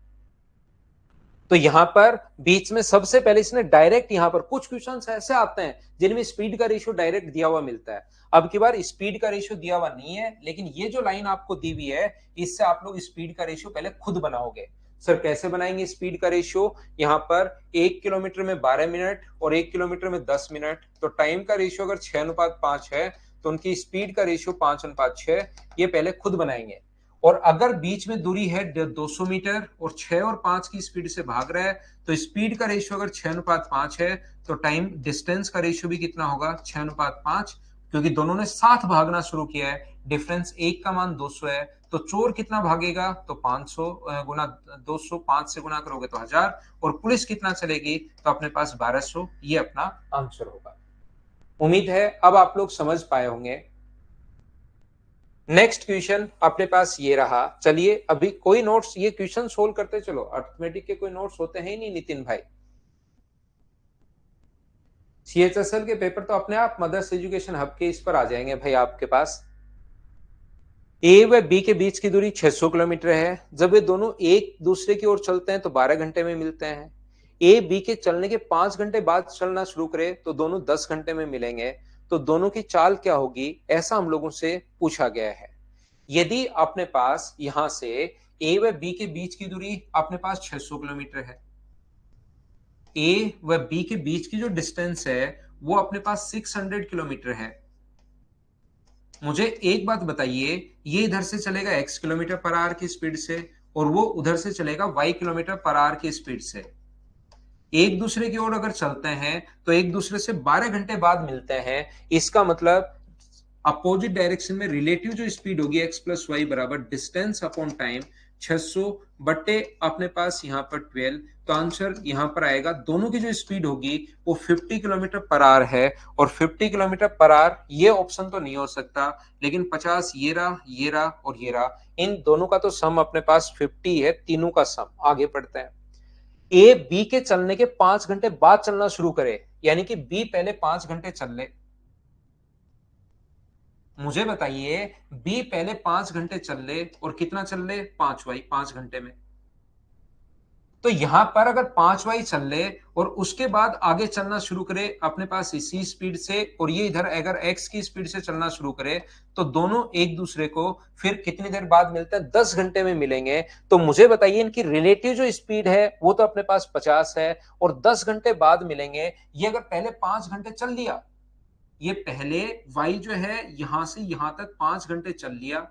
तो यहां पर बीच में सबसे पहले इसने डायरेक्ट, यहां पर कुछ क्वेश्चंस ऐसे आते हैं जिनमें स्पीड का रेशियो डायरेक्ट दिया हुआ मिलता है। अब की बार स्पीड का रेशियो दिया हुआ नहीं है, लेकिन ये जो लाइन आपको दी हुई है, इससे आप लोग स्पीड का रेशियो पहले खुद बनाओगे। सर कैसे बनाएंगे स्पीड का रेशियो? यहां पर 1 किलोमीटर में 12 मिनट और 1 किलोमीटर में 10 मिनट, तो टाइम का रेशियो अगर 6:5 है, तो उनकी स्पीड का रेशियो 5:6। ये पहले खुद बनाएंगे। और अगर बीच में दूरी है 200 मीटर और 6 और 5 की स्पीड से भाग रहा है, तो स्पीड का रेशियो अगर 6:5 है, तो टाइम डिस्टेंस का रेशियो भी कितना होगा? 6:5, क्योंकि दोनों ने साथ भागना शुरू किया है। डिफरेंस एक का मान 200 है, तो चोर कितना भागेगा? तो 500 गुना 200, 5 से गुना करोगे तो 1000, और पुलिस कितना चलेगी? तो अपने पास 1200। ये अपना आंसर होगा। उम्मीद है अब आप लोग समझ पाए होंगे। नेक्स्ट क्वेश्चन अपने पास ये रहा। चलिए अभी कोई नोट्स, ये क्वेश्चन सोल्व करते चलो। अर्थमेटिक के कोई नोट्स होते हैं ही नहीं नितिन भाई। सीएचएसएल के पेपर तो अपने आप मदर्स एजुकेशन हब के इस पर आ जाएंगे भाई आपके पास। ए व बी के बीच की दूरी 600 किलोमीटर है। जब वे दोनों एक दूसरे की ओर चलते हैं तो 12 घंटे में मिलते हैं। ए बी के चलने के 5 घंटे बाद चलना शुरू करे तो दोनों 10 घंटे में मिलेंगे। तो दोनों की चाल क्या होगी, ऐसा हम लोगों से पूछा गया है। यदि अपने पास यहां से ए व बी के बीच की दूरी अपने पास 600 किलोमीटर है, ए व बी के बीच की जो डिस्टेंस है वो अपने पास 600 किलोमीटर है। मुझे एक बात बताइए, ये इधर से चलेगा x किलोमीटर पर आवर की स्पीड से, और वो उधर से चलेगा y किलोमीटर पर आवर की स्पीड से। एक दूसरे की ओर अगर चलते हैं तो एक दूसरे से 12 घंटे बाद मिलते हैं। इसका मतलब अपोजिट डायरेक्शन में रिलेटिव जो स्पीड होगी एक्स प्लस वाई बराबर डिस्टेंस अपॉन टाइम 600 बटे अपने पास यहाँ पर 12। तो आंसर यहाँ पर आएगा, दोनों की जो स्पीड होगी वो 50 किलोमीटर पर आवर है। और 50 किलोमीटर पर आवर ये ऑप्शन तो नहीं हो सकता, लेकिन 50 ये रहा, ये रहा और ये रहा, इन दोनों का तो सम अपने पास 50 है, तीनों का सम। आगे पढ़ते हैं। ए बी के चलने के 5 घंटे बाद चलना शुरू करे, यानी कि बी पहले 5 घंटे चल ले। मुझे बताइए, बी पहले 5 घंटे चल ले और कितना चल ले, 5y 5 घंटे में। तो यहां पर अगर 5y चल ले और उसके बाद आगे चलना शुरू करे अपने पास इसी स्पीड से, और ये इधर अगर x की स्पीड से चलना शुरू करे, तो दोनों एक दूसरे को फिर कितनी देर बाद मिलते हैं, 10 घंटे में मिलेंगे। तो मुझे बताइए, इनकी रिलेटिव जो स्पीड है वो तो अपने पास 50 है, और 10 घंटे बाद मिलेंगे। ये अगर पहले 5 घंटे चल लिया, ये पहले y जो है यहां से यहां तक 5 घंटे चल लिया,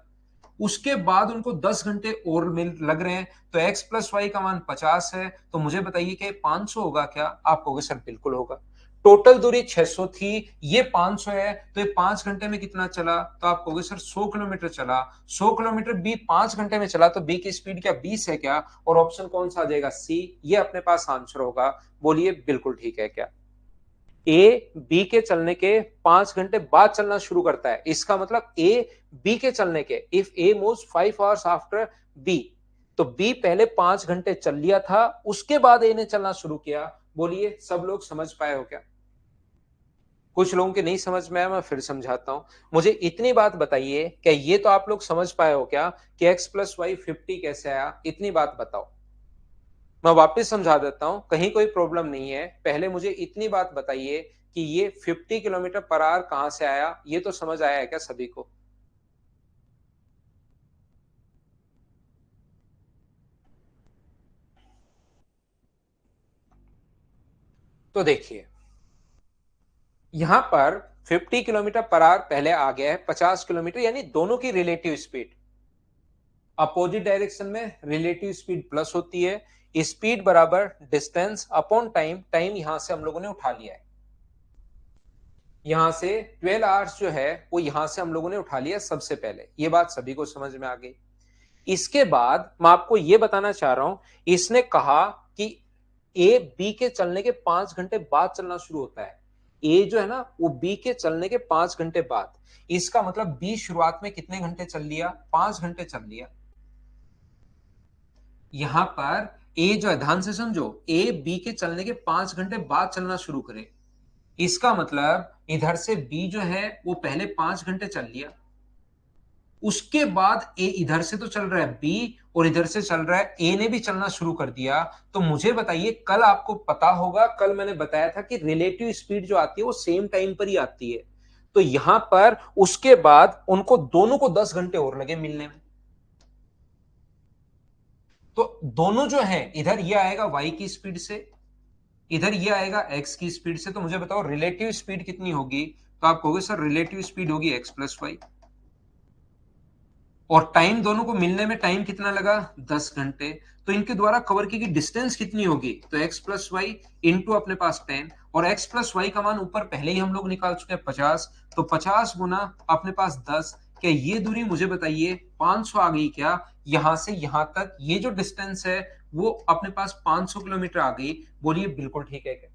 उसके बाद उनको 10 घंटे और मिल लग रहे हैं, तो x प्लस वाई का मान 50 है। तो मुझे बताइए कि 500 होगा क्या? आप कहोगे सर बिल्कुल होगा। टोटल दूरी 600 थी, ये 500 है, तो ये 5 घंटे में कितना चला? तो आप कहोगे सर 100 किलोमीटर चला। 100 किलोमीटर बी 5 घंटे में चला, तो बी की स्पीड क्या 20 है क्या? और ऑप्शन कौन सा आ जाएगा? सी। ये अपने पास आंसर होगा। बोलिए बिल्कुल ठीक है क्या? ए बी के चलने के 5 घंटे बाद चलना शुरू करता है, इसका मतलब ए बी के चलने के, if A moves 5 hours after B, तो बी पहले 5 घंटे चल लिया था, उसके बाद ए ने चलना शुरू किया। बोलिए सब लोग समझ पाए हो क्या? कुछ लोगों के नहीं समझ में आया, मैं फिर समझाता हूं। मुझे इतनी बात बताइए, क्या ये तो आप लोग समझ पाए हो क्या कि x प्लस वाई 50 कैसे आया? इतनी बात बताओ। मैं वापस समझा देता हूं, कहीं कोई प्रॉब्लम नहीं है। पहले मुझे इतनी बात बताइए कि ये 50 किलोमीटर पर आवर कहां से आया, ये तो समझ आया है क्या सभी को? तो देखिए, यहां पर 50 किलोमीटर पर आवर पहले आ गया है, 50 किलोमीटर यानी दोनों की रिलेटिव स्पीड। अपोजिट डायरेक्शन में रिलेटिव स्पीड प्लस होती है। स्पीड बराबर डिस्टेंस अपॉन टाइम, टाइम यहां से हम लोगों ने उठा लिया है। यहां से 12 आवर्स जो है वो यहां से हम लोगों ने उठा लिया सबसे पहले। ये बात सभी को समझ में आ गई। इसके बाद मैं आपको यह बताना चाह रहा हूं, इसने कहा कि ए बी के चलने के 5 घंटे बाद चलना शुरू होता है। ए जो है ना वो बी के चलने के 5 घंटे बाद, इसका मतलब बी शुरुआत में कितने घंटे चल लिया? 5 घंटे चल लिया। यहां पर ए जो है, ध्यान से समझो, ए बी के चलने के 5 घंटे बाद चलना शुरू करे, इसका मतलब इधर से बी जो है वो पहले 5 घंटे चल लिया, उसके बाद ए इधर से तो चल रहा है बी, और इधर से चल रहा है ए ने भी चलना शुरू कर दिया। तो मुझे बताइए, कल आपको पता होगा, कल मैंने बताया था कि रिलेटिव स्पीड जो आती है वो सेम टाइम पर ही आती है। तो यहां पर उसके बाद उनको दोनों को 10 घंटे और लगे मिलने में। तो दोनों जो है, इधर ये आएगा y की स्पीड से, इधर ये आएगा x की स्पीड से। तो मुझे बताओ रिलेटिव स्पीड कितनी होगी? तो आप कहोगे सर रिलेटिव स्पीड होगी x प्लस वाई। और टाइम दोनों को मिलने में टाइम कितना लगा? 10 घंटे। तो इनके द्वारा कवर की गई डिस्टेंस कितनी होगी? तो x प्लस वाई इंटू अपने पास 10, और x प्लस वाई का मान ऊपर पहले ही हम लोग निकाल चुके हैं 50, तो 50 गुना अपने पास 10। क्या ये दूरी मुझे बताइए 500 आ गई क्या? यहां से यहां तक ये जो डिस्टेंस है वो अपने पास 500 किलोमीटर आ गई। बोलिए बिल्कुल ठीक है क्या?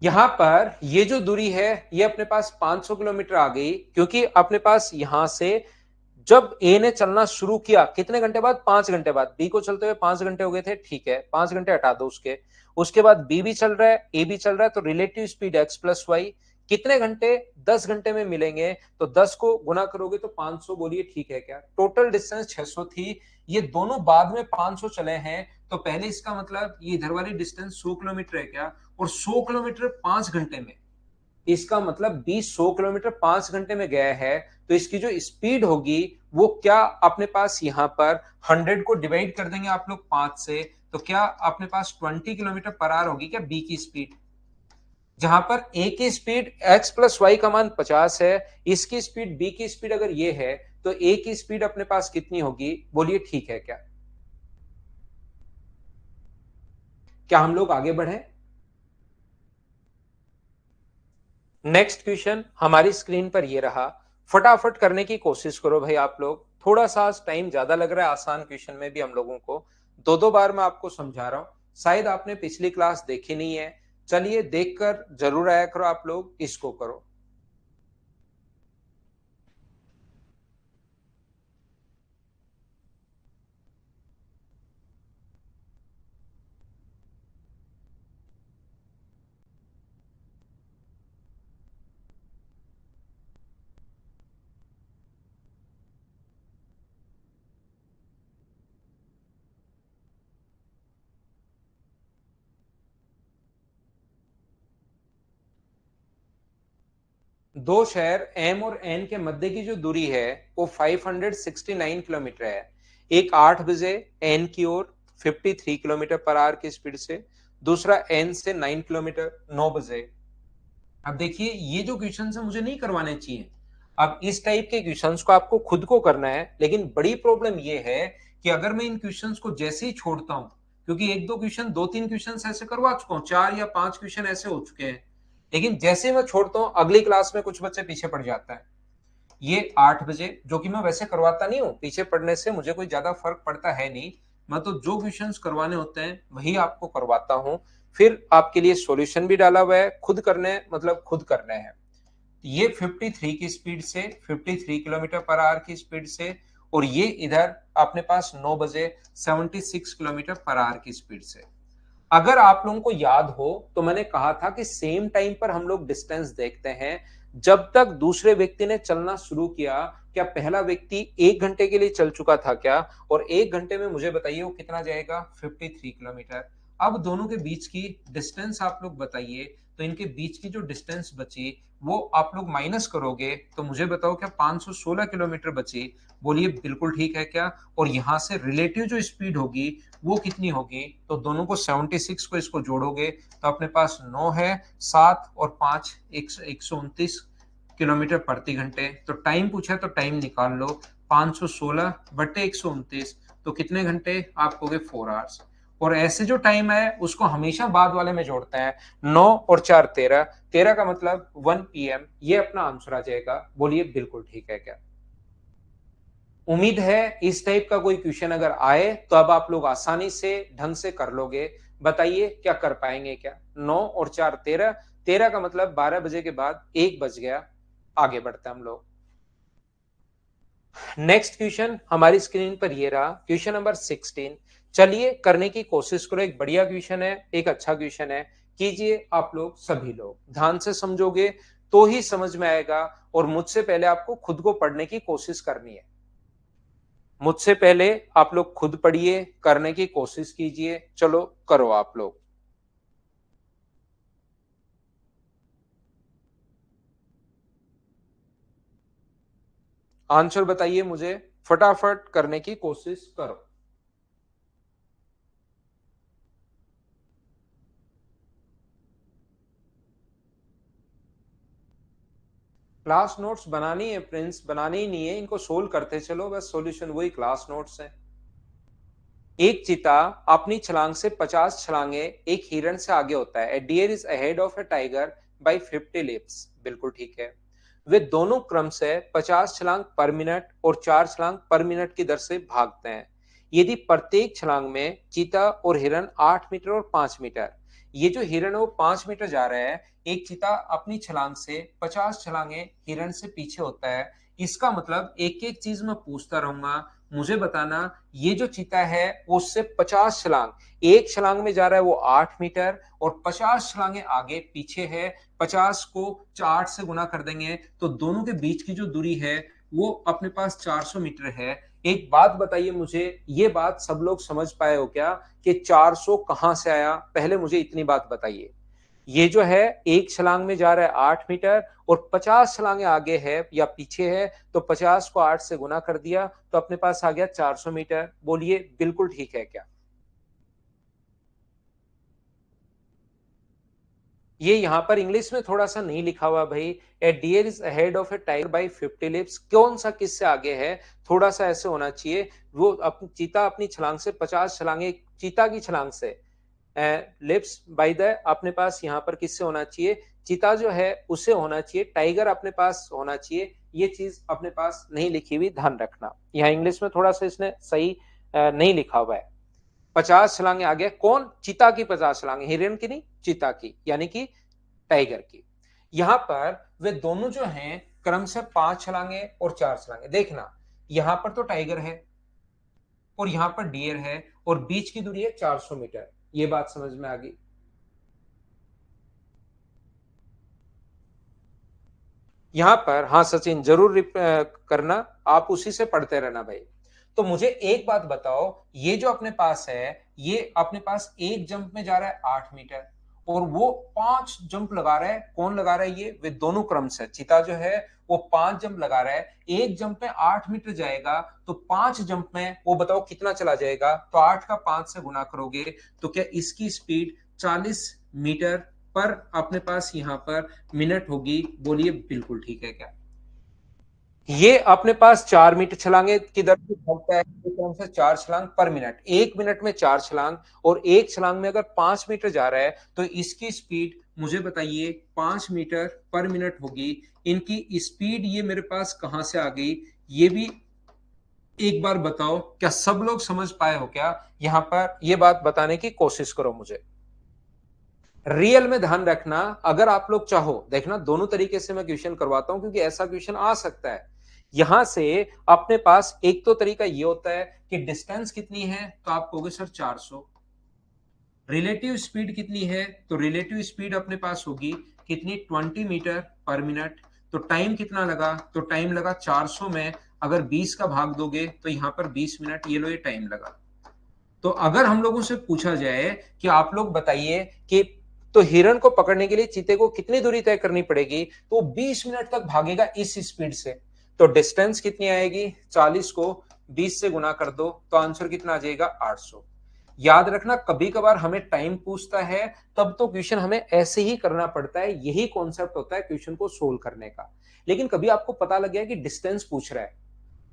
यहां पर ये जो दूरी है ये अपने पास 500 किलोमीटर आ गई, क्योंकि अपने पास यहां से जब ए ने चलना शुरू किया कितने घंटे बाद? 5 घंटे बाद। बी को चलते हुए 5 घंटे हो गए थे, ठीक है, 5 घंटे हटा दो उसके। उसके बाद बी भी चल रहा है, ए भी चल रहा है, तो relative speed X plus Y कितने घंटे? 10 घंटे में मिलेंगे। तो 10 को गुना करोगे तो 500। बोलिए ठीक है क्या? टोटल डिस्टेंस 600 थी, ये दोनों बाद में 500 चले हैं। तो पहले इसका मतलब ये इधर वाली डिस्टेंस 100 किलोमीटर है क्या? और 100 किलोमीटर 5 घंटे में, इसका मतलब 20 100 किलोमीटर 5 घंटे में गया है। तो इसकी जो स्पीड होगी वो क्या अपने पास यहां पर 100 को डिवाइड कर देंगे आप लोग 5 से, तो क्या अपने पास 20 किलोमीटर पर आवर होगी क्या बी की स्पीड? जहां पर ए की स्पीड x प्लस वाई का मान 50 है, इसकी स्पीड बी की स्पीड अगर ये है, तो ए की स्पीड अपने पास कितनी होगी? बोलिए ठीक है क्या? क्या हम लोग आगे बढ़े? नेक्स्ट क्वेश्चन हमारी स्क्रीन पर ये रहा, फटाफट करने की कोशिश करो भाई आप लोग, थोड़ा सा टाइम ज्यादा लग रहा है आसान क्वेश्चन में भी हम लोगों को, दो दो बार मैं आपको समझा रहा हूं, शायद आपने पिछली क्लास देखी नहीं है, चलिए देखकर जरूर आया करो आप लोग, इसको करो। दो शहर एम और एन के मध्य की जो दूरी है वो 569 किलोमीटर है। एक 8 बजे एन की ओर 53 किलोमीटर पर आवर की स्पीड से, दूसरा एन से 9 किलोमीटर 9 बजे। अब देखिए ये जो क्वेश्चन है मुझे नहीं करवाने चाहिए, अब इस टाइप के क्वेश्चंस को आपको खुद को करना है, लेकिन बड़ी प्रॉब्लम ये है कि अगर मैं इन क्वेश्चंस को जैसे ही छोड़ता हूं, क्योंकि एक दो क्वेश्चन, दो तीन क्वेश्चन ऐसे करवा चुका हूं, 4 या 5 क्वेश्चन ऐसे हो चुके हैं, लेकिन जैसे मैं छोड़ता हूं अगली क्लास में कुछ बच्चे पीछे पड़ जाता है। ये 8 बजे, जो कि मैं वैसे करवाता नहीं हूँ, पीछे पड़ने से मुझे कोई ज्यादा फर्क पड़ता है नहीं, मैं तो जो क्वेश्चंस करवाने होते हैं वही आपको करवाता हूँ, फिर आपके लिए सॉल्यूशन भी डाला हुआ है, खुद करने मतलब खुद करने हैं। ये 53 की स्पीड से, 53 किलोमीटर पर आवर की स्पीड से, और ये इधर अपने पास 9 बजे 76 किलोमीटर पर आवर की स्पीड से। अगर आप लोगों को याद हो तो मैंने कहा था कि सेम टाइम पर हम लोग डिस्टेंस देखते हैं, जब तक दूसरे व्यक्ति ने चलना शुरू किया, क्या पहला व्यक्ति 1 घंटे के लिए चल चुका था क्या, और 1 घंटे में मुझे बताइए वो कितना जाएगा, 53 किलोमीटर। अब दोनों के बीच की डिस्टेंस आप लोग बताइए, तो इनके बीच की जो डिस्टेंस बची वो आप लोग माइनस करोगे तो मुझे बताओ क्या 516 किलोमीटर बची, बोलिए बिल्कुल ठीक है क्या, और यहां से रिलेटिव जो स्पीड होगी वो कितनी होगी, तो दोनों को 76 को इसको जोड़ोगे तो अपने पास 9 है, 7 और 5 129 किलोमीटर प्रति घंटे। तो टाइम पूछा तो टाइम निकाल लो, 516 बटे 129, तो कितने घंटे आप कहोगे 4 आवर्स। और ऐसे जो टाइम है उसको हमेशा बाद वाले में जोड़ते हैं, 9 और 4 13, 13 का मतलब 1 PM, ये अपना आंसर आ जाएगा, बोलिए बिल्कुल ठीक है क्या। उम्मीद है इस टाइप का कोई क्वेश्चन अगर आए तो अब आप लोग आसानी से ढंग से कर लोगे, बताइए क्या कर पाएंगे क्या। 9 और 4 13, 13 का मतलब 12 बजे के बाद 1 बज गया, आगे बढ़ते हैं हम लोग। नेक्स्ट क्वेश्चन हमारी स्क्रीन पर ये रहा, क्वेश्चन नंबर 16। चलिए करने की कोशिश करो, एक बढ़िया क्वेश्चन है, एक अच्छा क्वेश्चन है, कीजिए आप लोग, सभी लोग ध्यान से समझोगे तो ही समझ में आएगा, और मुझसे पहले आपको खुद को पढ़ने की कोशिश करनी है। मुझसे पहले आप लोग खुद पढ़िए, करने की कोशिश कीजिए, चलो करो आप लोग। आंसर बताइए मुझे, फटाफट करने की कोशिश करो। क्लास नोट्स बनानी है प्रिंस, बनानी ही नहीं है, इनको सोल्व करते चलो, बस सॉल्यूशन वही क्लास नोट्स है। एक चीता अपनी छलांग से 50 छलांगे एक हिरण से आगे होता है। A deer is ahead of a tiger by 50 leaps, बिल्कुल ठीक है। वे दोनों क्रम से 50 छलांग पर मिनट और 4 छलांग पर मिनट की दर से भागते हैं। यदि प्रत्येक छलांग में चीता और हिरण 8 मीटर और 5 मीटर, ये जो हिरण है वो 5 मीटर जा रहा है, एक चीता अपनी छलांग से 50 छलांगे हिरण से पीछे होता है, इसका मतलब एक एक चीज मैं पूछता रहूंगा, मुझे बताना ये जो चीता है वो उससे 50 छलांग, एक छलांग में जा रहा है वो 8 मीटर, और 50 छलांगे आगे पीछे है, 50 को 4 से गुना कर देंगे तो दोनों के बीच की जो दूरी है वो अपने पास 400 मीटर है। एक बात बताइए मुझे, ये बात सब लोग समझ पाए हो क्या कि 400 कहां से आया, पहले मुझे इतनी बात बताइए। ये जो है एक छलांग में जा रहा है 8 मीटर, और 50 छलांगे आगे है या पीछे है, तो 50 को 8 से गुना कर दिया तो अपने पास आ गया 400 मीटर, बोलिए बिल्कुल ठीक है क्या। ये यहां पर इंग्लिश में थोड़ा सा नहीं लिखा हुआ भाई, a deer is ahead of a tiger by 50 leaps, कौन सा किससे आगे है, थोड़ा सा ऐसे होना चाहिए। वो चीता अपनी छलांग से 50 छलांगे, चीता की छलांग से लिप्स बाय द, अपने पास यहाँ पर किससे होना चाहिए, चीता जो है उससे होना चाहिए, टाइगर अपने पास होना चाहिए। ये चीज अपने पास नहीं लिखी हुई, ध्यान रखना। यहाँ इंग्लिश में थोड़ा सा इसने सही नहीं लिखा हुआ है। 50 छलांगे आगे, कौन, चीता की 50 छलांगे, हिरण की नहीं, चीता की, यानी कि टाइगर की। यहां पर वे दोनों जो हैं क्रमशः 5 छलांगे और 4 छलांगे। देखना यहां पर तो टाइगर है और यहां पर डियर है और बीच की दूरी है 400 मीटर। ये बात समझ में आ गई। यहां पर हाँ सचिन जरूर करना, आप उसी से पढ़ते रहना भाई। तो मुझे एक बात बताओ, ये जो अपने पास है, ये अपने पास एक जंप में जा रहा है 8 मीटर, और वो 5 जंप लगा रहा है। कौन लगा रहा है, ये वे दोनों क्रम से। चीता जो है वो 5 जंप लगा रहा है, एक जंप में 8 मीटर जाएगा, तो 5 जंप में वो बताओ कितना चला जाएगा। तो 8 का 5 से गुना करोगे तो क्या इसकी स्पीड 40 मीटर पर अपने पास यहां पर मिनट होगी। बोलिए बिल्कुल ठीक है क्या। ये अपने पास 4 मीटर छलांगे की दर से भागता है, कौन सा, 4 छलांग पर मिनट, 1 मिनट में 4 छलांग, और एक छलांग में अगर 5 मीटर जा रहा है तो इसकी स्पीड मुझे बताइए 5 मीटर पर मिनट होगी। इनकी स्पीड ये मेरे पास कहां से आ गई, ये भी एक बार बताओ। क्या सब लोग समझ पाए हो क्या, यहां पर ये बात बताने की कोशिश करो मुझे। रियल में ध्यान रखना, अगर आप लोग चाहो, देखना दोनों तरीके से मैं क्वेश्चन करवाता हूं क्योंकि ऐसा क्वेश्चन आ सकता है। यहां से अपने पास एक तो तरीका ये होता है कि डिस्टेंस कितनी है, तो आप कहोगे सर 400। रिलेटिव स्पीड कितनी है, तो रिलेटिव स्पीड अपने पास होगी कितनी, 20 मीटर पर मिनट। तो टाइम कितना लगा, तो टाइम लगा 400 में अगर 20 का भाग दोगे तो यहां पर 20 मिनट, ये लो ये टाइम लगा। तो अगर हम लोगों से पूछा जाए कि आप लोग बताइए कि तो हिरण को पकड़ने के लिए चीते को कितनी दूरी तय करनी पड़ेगी, तो 20 मिनट तक भागेगा इस स्पीड से। तो डिस्टेंस कितनी आएगी, 40 को 20 से गुना कर दो तो आंसर कितना आ जाएगा, 800। याद रखना कभी कभार हमें टाइम पूछता है, तब तो क्वेश्चन हमें ऐसे ही करना पड़ता है, यही कॉन्सेप्ट होता है क्वेश्चन को सोल्व करने का। लेकिन कभी आपको पता लग गया कि डिस्टेंस पूछ रहा है,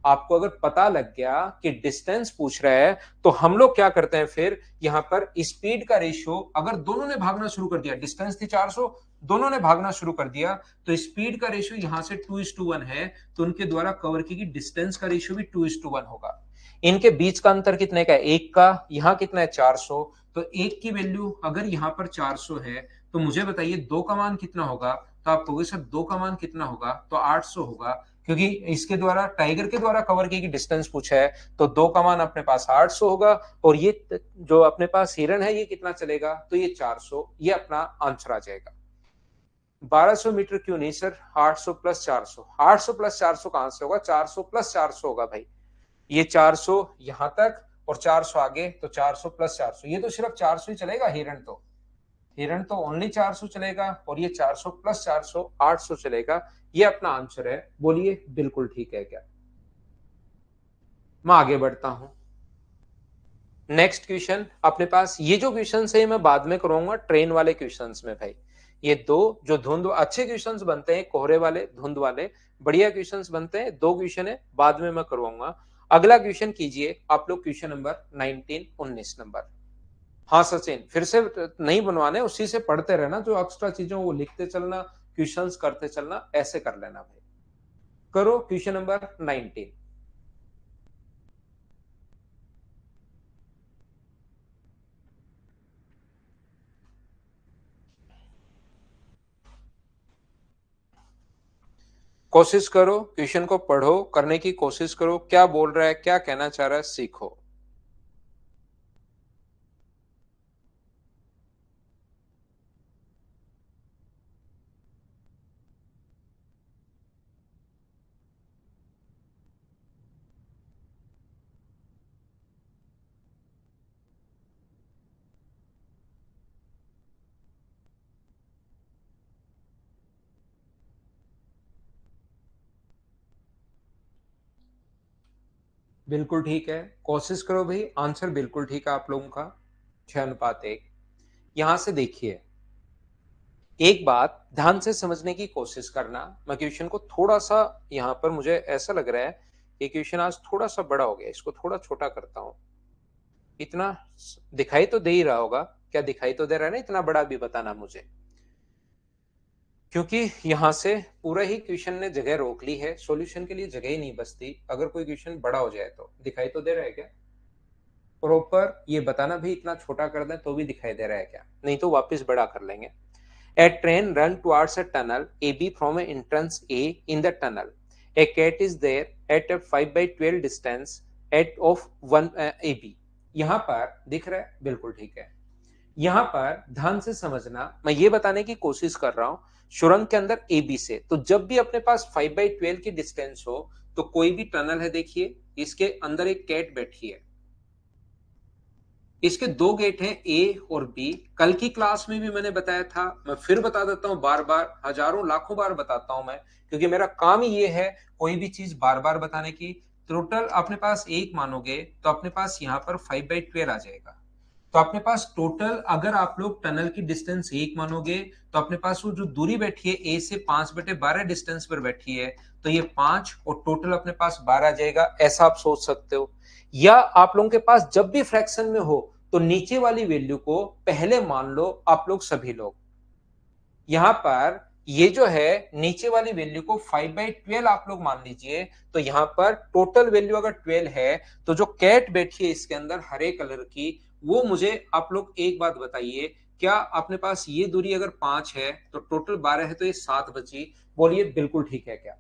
आपको अगर पता लग गया कि डिस्टेंस पूछ रहा है, तो हम लोग क्या करते हैं फिर, यहां पर स्पीड का रेशियो, अगर दोनों ने भागना शुरू कर दिया, डिस्टेंस थी 400, दोनों ने भागना शुरू कर दिया, तो स्पीड का रेशियो यहां से 2:1 है, तो उनके द्वारा कवर की गई डिस्टेंस का रेशियो भी 2:1 होगा। इनके बीच का अंतर कितने का है, एक का, यहां कितना है 400, तो एक की वैल्यू अगर यहां पर 400 है, तो मुझे बताइए दो का मान कितना होगा। तो आप कहोगे सर दो का मान कितना होगा, तो 800 होगा, क्योंकि इसके द्वारा, टाइगर के द्वारा कवर की डिस्टेंस पूछा है, तो दो का मान अपने पास 800 होगा, और ये जो अपने पास हिरन है ये कितना चलेगा, तो ये 400, ये अपना आंसर आ जाएगा। 1200 मीटर क्यों नहीं सर, 800 प्लस 400, 800 प्लस 400 कहां से होगा, 400 प्लस 400 होगा भाई। ये 400 यहां तक और 400 आगे, तो 400 प्लस 400, ये तो सिर्फ 400 ही चलेगा, हिरण तो ओनली 400 चलेगा, और ये 400 प्लस 400 800 चलेगा। ये अपना आंसर है। बोलिए बिल्कुल ठीक है क्या। मैं आगे बढ़ता हूं। नेक्स्ट क्वेश्चन अपने पास, ये जो क्वेश्चन है मैं बाद में करूंगा ट्रेन वाले क्वेश्चंस में भाई। ये दो जो धुंध अच्छे क्वेश्चंस बनते हैं, कोहरे वाले, धुंध वाले बढ़िया क्वेश्चंस बनते हैं, दो क्वेश्चन है बाद में मैं करवाऊंगा। अगला क्वेश्चन कीजिए आप लोग, क्वेश्चन नंबर 19 19 नंबर। हाँ सचिन, फिर से नहीं बनवाने, उसी से पढ़ते रहना, जो एक्स्ट्रा चीजें वो लिखते चलना, क्वेश्चंस करते चलना, ऐसे कर लेना भाई। करो क्वेश्चन नंबर 19। कोशिश करो, क्वेश्चन को पढ़ो, करने की कोशिश करो, क्या बोल रहा है, क्या कहना चाह रहा है, सीखो। बिल्कुल ठीक है, कोशिश करो भाई, आंसर बिल्कुल ठीक है आप लोगों का, 6:1। यहां से देखिए, एक बात ध्यान से समझने की कोशिश करना। मैं क्वेश्चन को थोड़ा सा, यहां पर मुझे ऐसा लग रहा है कि क्वेश्चन आज थोड़ा सा बड़ा हो गया, इसको थोड़ा छोटा करता हूं। इतना दिखाई तो दे ही रहा होगा। क्या दिखाई तो दे रहा है ना, इतना बड़ा भी बताना मुझे, क्योंकि यहां से पूरा ही क्वेश्चन ने जगह रोक ली है, सॉल्यूशन के लिए जगह ही नहीं बचती। अगर कोई क्वेश्चन बड़ा हो जाए तो दिखाई तो दे रहा है क्या प्रॉपर, ये बताना भी इतना छोटा कर दें तो भी दिखाई दे रहा है क्या, नहीं तो वापस बड़ा कर लेंगे। A train run towards a tunnel AB from an entrance A in the tunnel. A cat is there at a 5/12 distance at of 1 AB. यहाँ पर दिख रहा है, बिल्कुल ठीक है। यहाँ पर ध्यान से समझना, मैं ये बताने की कोशिश कर रहा हूं सुरंग के अंदर AB से, तो जब भी अपने पास 5/12 की डिस्टेंस हो तो कोई भी टनल है, देखिए इसके अंदर एक कैट बैठी है, इसके दो गेट हैं ए और बी। कल की क्लास में भी मैंने बताया था, मैं फिर बता देता हूं, बार बार हजारों लाखों बार बताता हूं मैं, क्योंकि मेरा काम ही ये है कोई भी चीज बार बार बताने की। टोटल अपने पास एक मानोगे तो अपने पास यहाँ पर 5/12 आ जाएगा। तो अपने पास टोटल, अगर आप लोग टनल की डिस्टेंस एक मानोगे तो अपने पास वो जो दूरी बैठी है ए से 5/12 डिस्टेंस पर बैठी है, तो ये 5 और टोटल अपने पास 12 आ जाएगा, ऐसा आप सोच सकते हो। या आप लोगों के पास जब भी फ्रैक्शन में हो तो नीचे वाली वैल्यू को पहले मान लो आप लोग सभी लोग। यहां पर ये जो है नीचे वाली वैल्यू को 5/12 आप लोग मान लीजिए, तो यहां पर टोटल वैल्यू अगर 12 है तो जो कैट बैठी है इसके अंदर हरे कलर की, वो मुझे आप लोग एक बात बताइए, क्या अपने पास ये दूरी अगर 5 है तो टोटल 12 है, तो ये 7 बची, बोलिए बिल्कुल ठीक है क्या।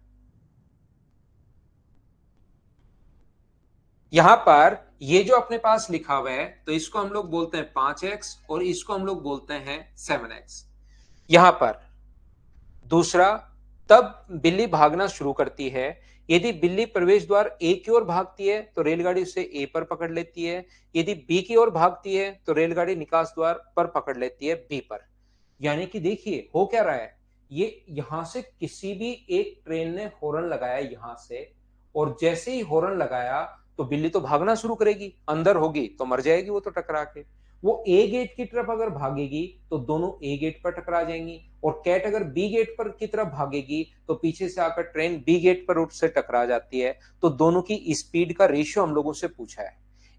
यहां पर ये जो अपने पास लिखा हुआ है तो इसको हम लोग बोलते हैं 5x और इसको हम लोग बोलते हैं 7x। यहां पर दूसरा, तब बिल्ली भागना शुरू करती है, यदि बिल्ली प्रवेश द्वार ए की ओर भागती है तो रेलगाड़ी उसे ए पर पकड़ लेती है, यदि बी की ओर भागती है तो रेलगाड़ी निकास द्वार पर पकड़ लेती है बी पर। यानी कि देखिए हो क्या रहा है, ये यहां से किसी भी एक ट्रेन ने हॉर्न लगाया यहां से, और जैसे ही हॉर्न लगाया तो बिल्ली तो भागना शुरू करेगी, अंदर होगी तो मर जाएगी वो तो टकरा के। वो ए गेट की तरफ अगर भागेगी तो दोनों ए गेट पर टकरा जाएंगी, और कैट अगर बी गेट पर की तरफ भागेगी तो पीछे से आकर ट्रेन बी गेट पर उससे टकरा जाती है। तो दोनों की स्पीड का रेशियो हम लोगों से पूछा है।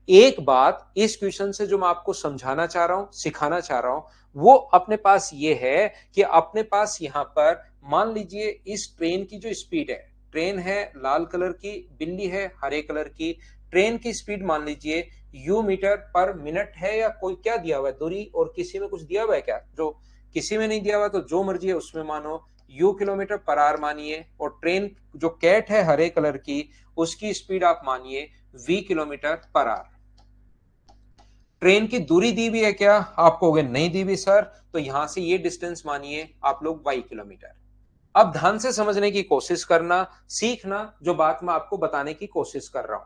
एक बात इस क्वेश्चन से जो मैं आपको समझाना चाह रहा हूं, सिखाना चाह रहा हूं, वो अपने पास ये है कि अपने पास यहां पर मान लीजिए इस ट्रेन की जो स्पीड है, ट्रेन है लाल कलर की, बिल्ली है हरे कलर की, ट्रेन की स्पीड मान लीजिए यू मीटर पर मिनट है, या कोई क्या दिया हुआ है दूरी, और किसी में कुछ दिया हुआ है क्या, जो किसी में नहीं दिया हुआ तो जो मर्जी है उसमें मानो, यू किलोमीटर पर आवर मानिए, और ट्रेन जो कैट है हरे कलर की उसकी स्पीड आप मानिए V kilometre per hour. Train की दूरी दी हुई है क्या, आप कहोगे नहीं दी हुई सर, तो यहां से ये डिस्टेंस मानिए आप लोग वाई किलोमीटर। अब ध्यान से समझने की कोशिश करना, सीखना जो बात मैं आपको बताने की कोशिश कर रहा हूं।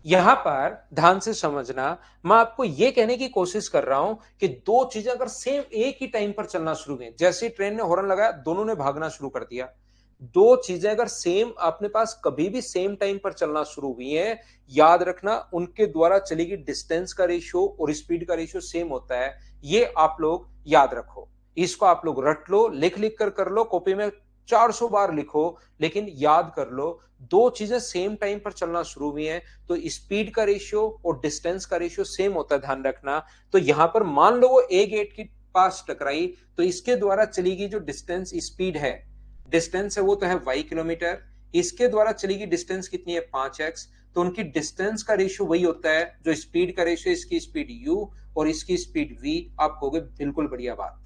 यहां पर ध्यान से समझना, मैं आपको यह कहने की कोशिश कर रहा हूं कि दो चीजें अगर सेम एक ही टाइम पर चलना शुरू हुई, जैसे ही ट्रेन ने हॉर्न लगाया दोनों ने भागना शुरू कर दिया, दो चीजें अगर सेम अपने पास कभी भी सेम टाइम पर चलना शुरू हुई हैं, याद रखना उनके द्वारा चली गई डिस्टेंस का रेशियो और स्पीड का रेशियो सेम होता है। ये आप लोग याद रखो, इसको आप लोग रट लो, लिख लिख कर लो, कॉपी में 400 बार लिखो, लेकिन याद कर लो दो चीजें सेम टाइम पर चलना शुरू हुई हैं तो स्पीड का रेशियो और डिस्टेंस का रेशियो सेम होता है, ध्यान रखना। तो यहां पर मान लो वो ए गेट के पास टकराई तो इसके द्वारा चली गई जो डिस्टेंस स्पीड है, डिस्टेंस है वो तो है वाई किलोमीटर, इसके द्वारा चली गई डिस्टेंस कितनी है 5x, तो उनकी डिस्टेंस का रेशियो वही होता है जो स्पीड का रेशियो, इसकी स्पीड u और इसकी स्पीड v। आप कहोगे बिल्कुल बढ़िया बात।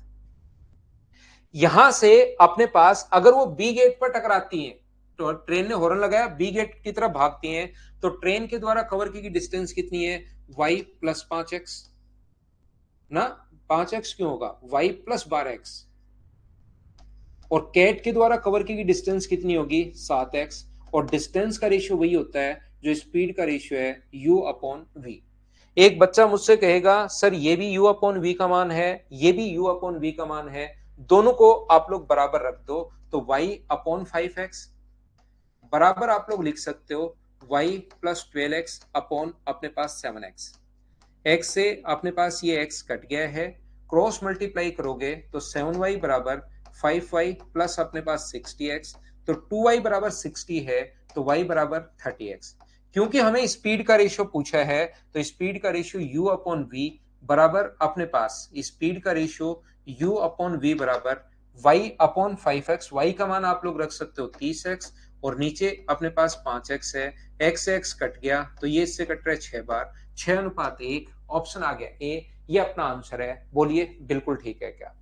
यहां से अपने पास अगर वो बी गेट पर टकराती हैं, तो ट्रेन ने हॉर्न लगाया बी गेट की तरफ भागती हैं, तो ट्रेन के द्वारा कवर की डिस्टेंस कितनी है y प्लस 5x ना, 5x क्यों होगा, y प्लस 12x, और कैट के द्वारा कवर की डिस्टेंस कितनी होगी 7x, और डिस्टेंस का रेशियो वही होता है जो स्पीड का रेशियो है u अपॉन v। एक बच्चा मुझसे कहेगा सर ये भी u अपॉन v का मान है, ये भी u अपॉन v का मान है, दोनों को आप लोग बराबर रख दो तो y अपॉन 5x बराबर आप लोग लिख सकते हो y प्लस 12x अपॉन अपने पास 7x। x से अपने पास ये x कट गया है, क्रॉस मल्टीप्लाई करोगे तो 7y बराबर 5y प्लस अपने पास 60x, तो 2y बराबर 60 है तो y बराबर 30x। क्योंकि हमें स्पीड का रेशियो पूछा है, तो स्पीड का रेशियो u अपॉन v बराबर अपने पास स्पीड का रेशियो u अपॉन v बराबर y अपॉन 5x। y का मान आप लोग रख सकते हो 30x और नीचे अपने पास 5x है। x से x कट गया तो ये इससे कट रहा है 6 बार, 6:1। ऑप्शन आ गया ए, ये अपना आंसर है। बोलिए बिल्कुल ठीक है क्या?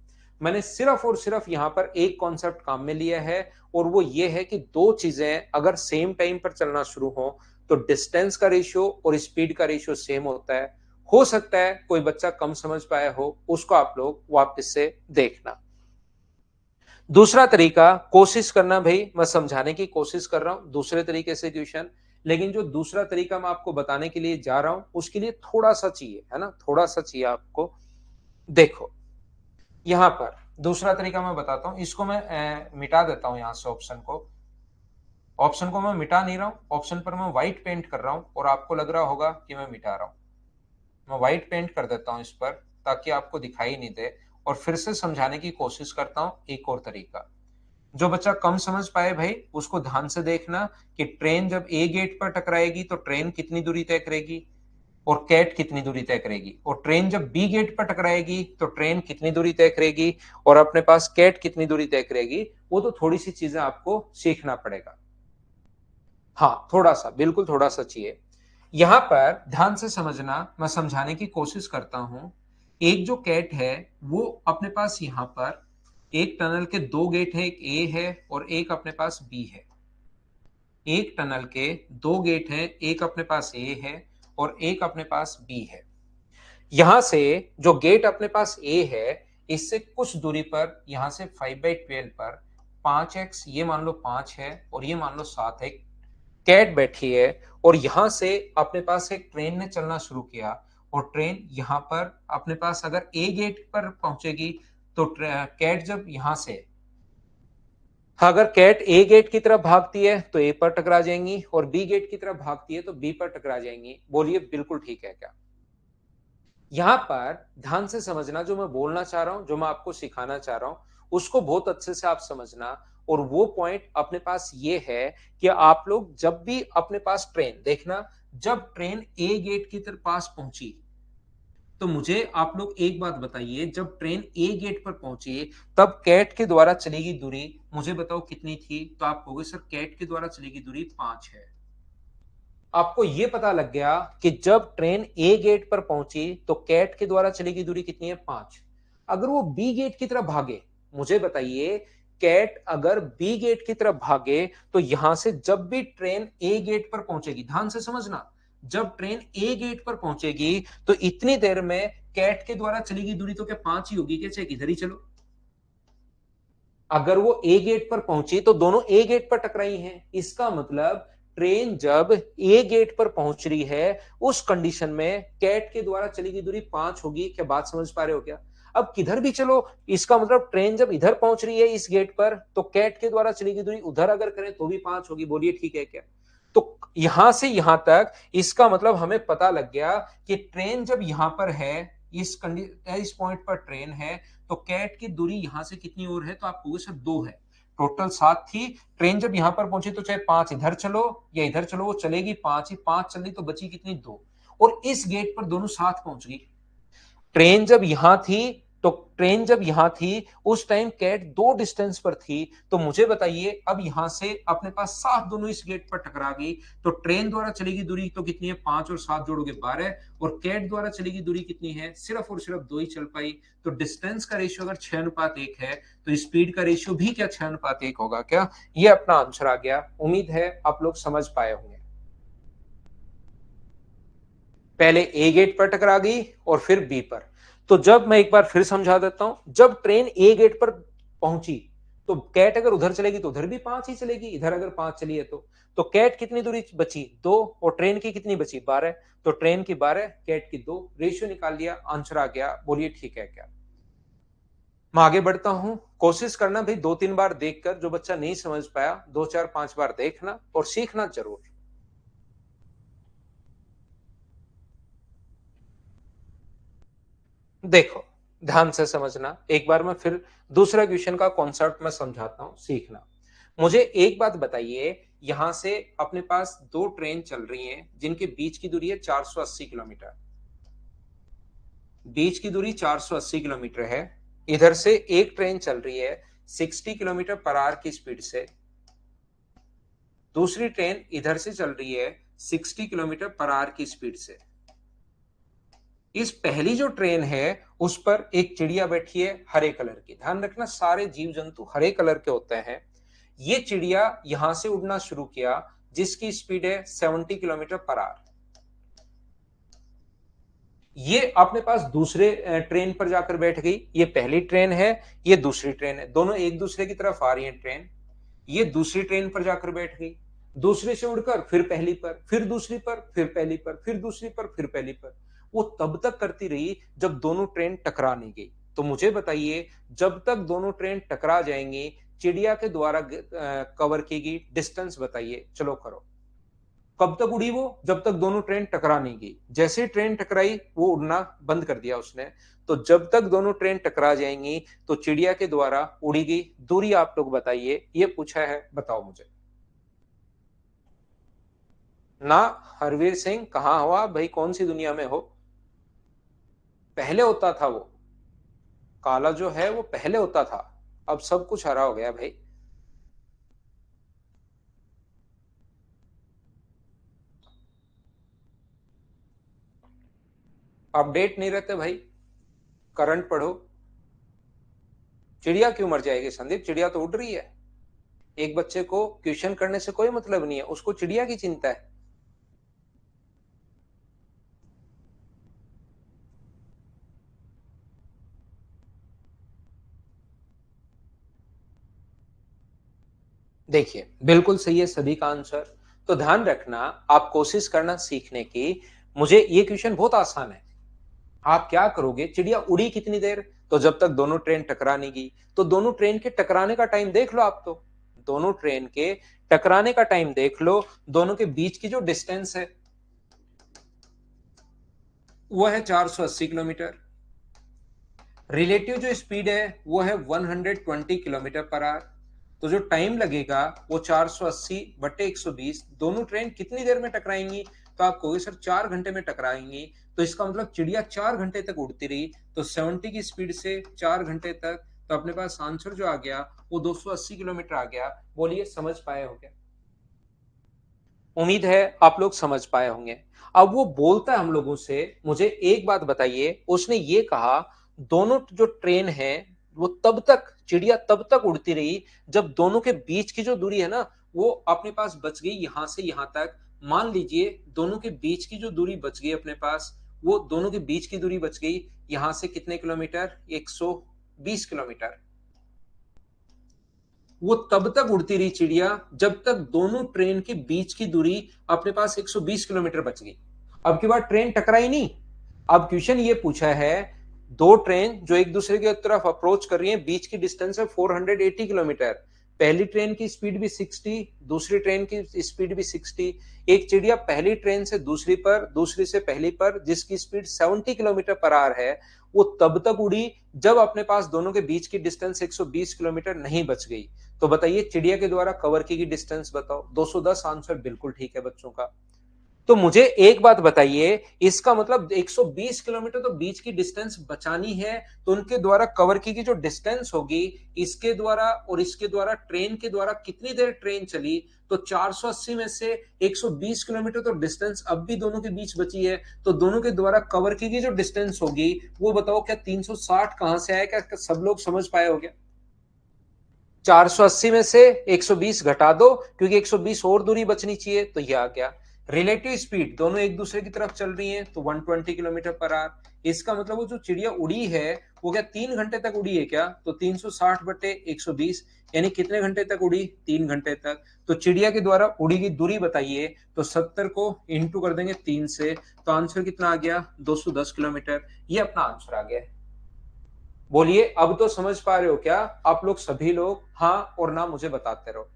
मैंने सिर्फ और सिर्फ यहां पर एक कॉन्सेप्ट काम में लिया है और वो ये है कि दो चीजें अगर सेम टाइम पर चलना शुरू हो तो डिस्टेंस का रेशियो और स्पीड का रेशियो सेम होता है। हो सकता है कोई बच्चा कम समझ पाया हो, उसको आप लोग वापस से देखना। दूसरा तरीका कोशिश करना, भाई मैं समझाने की कोशिश कर रहा हूं दूसरे तरीके से क्वेश्चन, लेकिन जो दूसरा तरीका मैं आपको बताने के लिए जा रहा हूं उसके लिए थोड़ा सा चाहिए, है ना, थोड़ा सा चाहिए आपको। देखो यहां पर दूसरा तरीका मैं बताता हूं, इसको मैं मिटा देता हूं यहां से ऑप्शन को मैं मिटा नहीं रहा हूं, ऑप्शन पर मैं व्हाइट पेंट कर रहा हूं और आपको लग रहा होगा कि मैं मिटा रहा हूं। मैं व्हाइट पेंट कर देता हूं इस पर ताकि आपको दिखाई नहीं दे और फिर से समझाने की कोशिश करता हूं एक और तरीका। जो बच्चा कम समझ पाए भाई उसको ध्यान से देखना कि ट्रेन जब ए गेट पर टकराएगी तो ट्रेन कितनी दूरी तय करेगी और कैट कितनी दूरी तय करेगी, और ट्रेन जब बी गेट पर टकराएगी तो ट्रेन कितनी दूरी तय करेगी और अपने पास कैट कितनी दूरी तय करेगी। वो तो थोड़ी सी चीजें आपको सीखना पड़ेगा। हाँ थोड़ा सा, बिल्कुल थोड़ा सा चाहिए। यहां पर ध्यान से समझना, मैं समझाने की कोशिश करता हूं। एक जो कैट है वो अपने पास यहां पर एक टनल के दो गेट है, एक ए है और एक अपने पास बी है। एक टनल के दो गेट हैं, एक अपने पास ए है और एक अपने पास बी है। यहां से जो गेट अपने पास ए है इससे कुछ दूरी पर यहां से 5/12 पर 5x, ये मान लो 5 है और ये मान लो 7 है, कैट बैठी है और यहां से अपने पास एक ट्रेन ने चलना शुरू किया और ट्रेन यहां पर अपने पास अगर ए गेट पर पहुंचेगी तो कैट जब यहां से, हाँ, अगर कैट ए गेट की तरफ भागती है तो ए पर टकरा जाएंगी और बी गेट की तरफ भागती है तो बी पर टकरा जाएंगी। बोलिए बिल्कुल ठीक है क्या? यहां पर ध्यान से समझना, जो मैं बोलना चाह रहा हूं, जो मैं आपको सिखाना चाह रहा हूं उसको बहुत अच्छे से आप समझना। और वो पॉइंट अपने पास ये है कि आप लोग जब भी अपने पास ट्रेन देखना, जब ट्रेन ए गेट की तरफ पास पहुंची तो मुझे आप लोग एक बात बताइए, जब ट्रेन ए गेट पर पहुंची तब कैट के द्वारा चली गई दूरी मुझे बताओ कितनी थी? तो आप कहोगे सर कैट के द्वारा चली गई दूरी 5 है। आपको यह पता लग गया कि जब ट्रेन ए गेट पर पहुंची तो कैट के द्वारा चली गई दूरी कितनी है? 5। अगर वो बी गेट की तरफ भागे, मुझे बताइए कैट अगर बी गेट की तरफ भागे तो यहां से जब भी ट्रेन ए गेट पर पहुंचेगी, ध्यान से समझना, जब ट्रेन ए गेट पर पहुंचेगी तो इतनी देर में कैट के द्वारा चली गई दूरी तो क्या 5 ही होगी? क्या चाहे किधर ही चलो, अगर वो ए गेट पर पहुंची तो दोनों ए गेट पर टकराई हैं। इसका मतलब ट्रेन जब ए गेट पर पहुंच रही है उस कंडीशन में कैट के द्वारा चली गई दूरी 5 होगी। क्या बात समझ पा रहे हो क्या? अब किधर भी चलो, इसका मतलब ट्रेन जब इधर पहुंच रही है इस गेट पर तो कैट के द्वारा चली गई दूरी उधर अगर करें तो भी 5 होगी। बोलिए ठीक है क्या? तो यहां से यहां तक इसका मतलब हमें पता लग गया कि ट्रेन जब यहां पर है, इस पॉइंट पर ट्रेन है तो कैट की दूरी यहां से कितनी और है? तो आप कहोगे सर 2 है। टोटल 7 थी। ट्रेन जब यहां पर पहुंची तो चाहे 5 इधर चलो या इधर चलो वो चलेगी 5 ही, 5 चली तो बची कितनी? 2। और इस गेट पर दोनों साथ पहुंच गई। ट्रेन जब यहां थी तो ट्रेन जब यहां थी उस टाइम कैट 2 डिस्टेंस पर थी। तो मुझे बताइए अब यहां से अपने पास साथ दोनों इस गेट पर टकरा गई तो ट्रेन द्वारा चलेगी दूरी तो कितनी है? 5 और 7 जोड़ोगे 12 और कैट द्वारा चलेगी दूरी कितनी है? सिर्फ और सिर्फ 2 ही चल पाई। तो डिस्टेंस का रेशियो अगर 6:1 है तो स्पीड का रेशियो भी क्या 6:1 होगा क्या? ये अपना आंसर आ गया। उम्मीद है आप लोग समझ पाए होंगे। पहले ए गेट पर टकरा गई और फिर बी पर। तो जब मैं एक बार फिर समझा देता हूं, जब ट्रेन ए गेट पर पहुंची तो कैट अगर उधर चलेगी तो उधर भी 5 ही चलेगी, इधर अगर 5 चली है तो कैट कितनी दूरी बची? 2। और ट्रेन की कितनी बची? 12। तो ट्रेन की 12, कैट की 2, रेशियो निकाल लिया, आंसर आ गया। बोलिए ठीक है क्या? मैं आगे बढ़ता हूं। कोशिश करना भाई 2-3 बार देखकर, जो बच्चा नहीं समझ पाया 2-4-5 बार देखना और सीखना जरूर। देखो ध्यान से समझना, एक बार मैं फिर दूसरा क्वेश्चन का कॉन्सेप्ट मैं समझाता हूं, सीखना। मुझे एक बात बताइए, यहां से अपने पास दो ट्रेन चल रही हैं जिनके बीच की दूरी है 480 किलोमीटर। बीच की दूरी 480 किलोमीटर है। इधर से एक ट्रेन चल रही है 60 किलोमीटर पर आवर की स्पीड से। दूसरी ट्रेन इधर से चल रही है 60 किलोमीटर पर आवर की स्पीड से। इस पहली जो ट्रेन है उस पर एक चिड़िया बैठी है हरे कलर की। ध्यान रखना, सारे जीव जंतु हरे कलर के होते हैं। ये चिड़िया यहां से उड़ना शुरू किया जिसकी स्पीड है 70 किलोमीटर पर आवर। ये अपने पास दूसरे ट्रेन पर जाकर बैठ गई। ये पहली ट्रेन है, ये दूसरी ट्रेन है, दोनों एक दूसरे की तरफ आ रही है ट्रेन। ये दूसरी ट्रेन पर जाकर बैठ गई, दूसरे से उड़कर फिर पहली पर, फिर दूसरी पर, फिर पहली पर, फिर दूसरी पर, फिर पहली पर। वो तब तक करती रही जब दोनों ट्रेन टकरा नहीं गई। तो मुझे बताइए, जब तक दोनों ट्रेन टकरा जाएंगी, चिड़िया के द्वारा कवर की गई डिस्टेंस बताइए। चलो करो। कब तक उड़ी वो? जब तक दोनों ट्रेन टकरा नहीं गई। जैसे ही ट्रेन टकराई वो उड़ना बंद कर दिया उसने। तो जब तक दोनों ट्रेन टकरा जाएंगी तो चिड़िया के द्वारा उड़ी गई दूरी आप लोग बताइए। ये पूछा है, बताओ मुझे। ना हरवीर सिंह, कहां हो आप भाई? कौन सी दुनिया में हो? पहले होता था वो काला जो है, वो पहले होता था। अब सब कुछ हरा हो गया भाई। अपडेट नहीं रहते भाई। करंट पढ़ो। चिड़िया क्यों मर जाएगी संदीप? चिड़िया तो उड़ रही है। एक बच्चे को क्वेश्चन करने से कोई मतलब नहीं है, उसको चिड़िया की चिंता है। देखिए, बिल्कुल सही है सभी का आंसर। तो ध्यान रखना, आप कोशिश करना सीखने की। मुझे ये क्वेश्चन बहुत आसान है। आप क्या करोगे, चिड़िया उड़ी कितनी देर? तो जब तक दोनों ट्रेन टकरा नहीं गई। तो दोनों ट्रेन के टकराने का टाइम देख लो आप। तो दोनों ट्रेन के टकराने का टाइम देख लो। दोनों के बीच की जो डिस्टेंस है वो है 480 किलोमीटर। रिलेटिव जो स्पीड है वो है 120 किलोमीटर पर आवर। तो जो टाइम लगेगा वो 480 बटे 120। दोनों ट्रेन कितनी देर में टकराएंगी? तो आप कहोगे सर 4 घंटे में टकराएंगी। तो इसका मतलब चिड़िया 4 घंटे तक उड़ती रही। तो 70 की स्पीड से 4 घंटे तक। तो अपने पास आंसर जो आ गया वो 280 किलोमीटर आ गया। बोलिए, समझ पाए हो क्या? उम्मीद है आप लोग समझ पाए होंगे। अब वो बोलता है हम लोगों से, मुझे एक बात बताइए, उसने ये कहा दोनों जो ट्रेन है वो तब तक, चिड़िया तब तक उड़ती रही जब दोनों के बीच की जो दूरी है ना वो अपने पास बच गई यहां से यहां तक। मान लीजिए दोनों के बीच की जो दूरी बच गई अपने पास, वो दोनों के बीच की दूरी बच गई यहां से कितने किलोमीटर? 120 किलोमीटर। वो तब तक उड़ती रही चिड़िया जब तक दोनों ट्रेन के बीच की दूरी अपने पास 120 किलोमीटर बच गई। अब की बार ट्रेन टकराई नहीं। अब क्वेश्चन ये पूछा है, दो ट्रेन जो एक दूसरे की तरफ अप्रोच कर रही हैं, बीच की डिस्टेंस है 480 किलोमीटर। पहली ट्रेन की स्पीड भी 60, दूसरी ट्रेन की स्पीड भी 60। एक चिड़िया पहली ट्रेन से दूसरी पर, दूसरी से पहली पर, जिसकी स्पीड 70 किलोमीटर पर आवर है, वो तब तक उड़ी जब अपने पास दोनों के बीच की डिस्टेंस 120 किलोमीटर नहीं बच गई। तो बताइए चिड़िया के द्वारा कवर की गई डिस्टेंस बताओ। 210 आंसर बिल्कुल ठीक है बच्चों का। तो मुझे एक बात बताइए, इसका मतलब 120 किलोमीटर तो बीच की डिस्टेंस बचानी है। तो उनके द्वारा कवर की गई जो डिस्टेंस होगी, इसके द्वारा और इसके द्वारा, ट्रेन के द्वारा कितनी देर ट्रेन चली? तो 480 में से 120 किलोमीटर तो डिस्टेंस अब भी दोनों के बीच बची है। तो दोनों के द्वारा कवर की गई जो डिस्टेंस होगी वो बताओ। क्या 360 कहां से आया? क्या सब लोग समझ पाए हो? क्या 480 में से 120 घटा दो, क्योंकि 120 और दूरी बचनी चाहिए। तो ये आ गया। रिलेटिव स्पीड दोनों एक दूसरे की तरफ चल रही हैं तो 120 किलोमीटर पर आवर। इसका मतलब वो जो चिड़िया उड़ी है वो क्या 3 घंटे तक उड़ी है क्या? तो 360 बटे 120, यानी कितने घंटे तक उड़ी? 3 घंटे तक। तो चिड़िया के द्वारा उड़ी की दूरी बताइए। तो 70 को इंटू कर देंगे 3 से। तो आंसर कितना आ गया? 210 किलोमीटर। ये अपना आंसर आ गया। बोलिए, अब तो समझ पा रहे हो क्या आप लोग? सभी लोग हाँ और ना मुझे बताते रहो।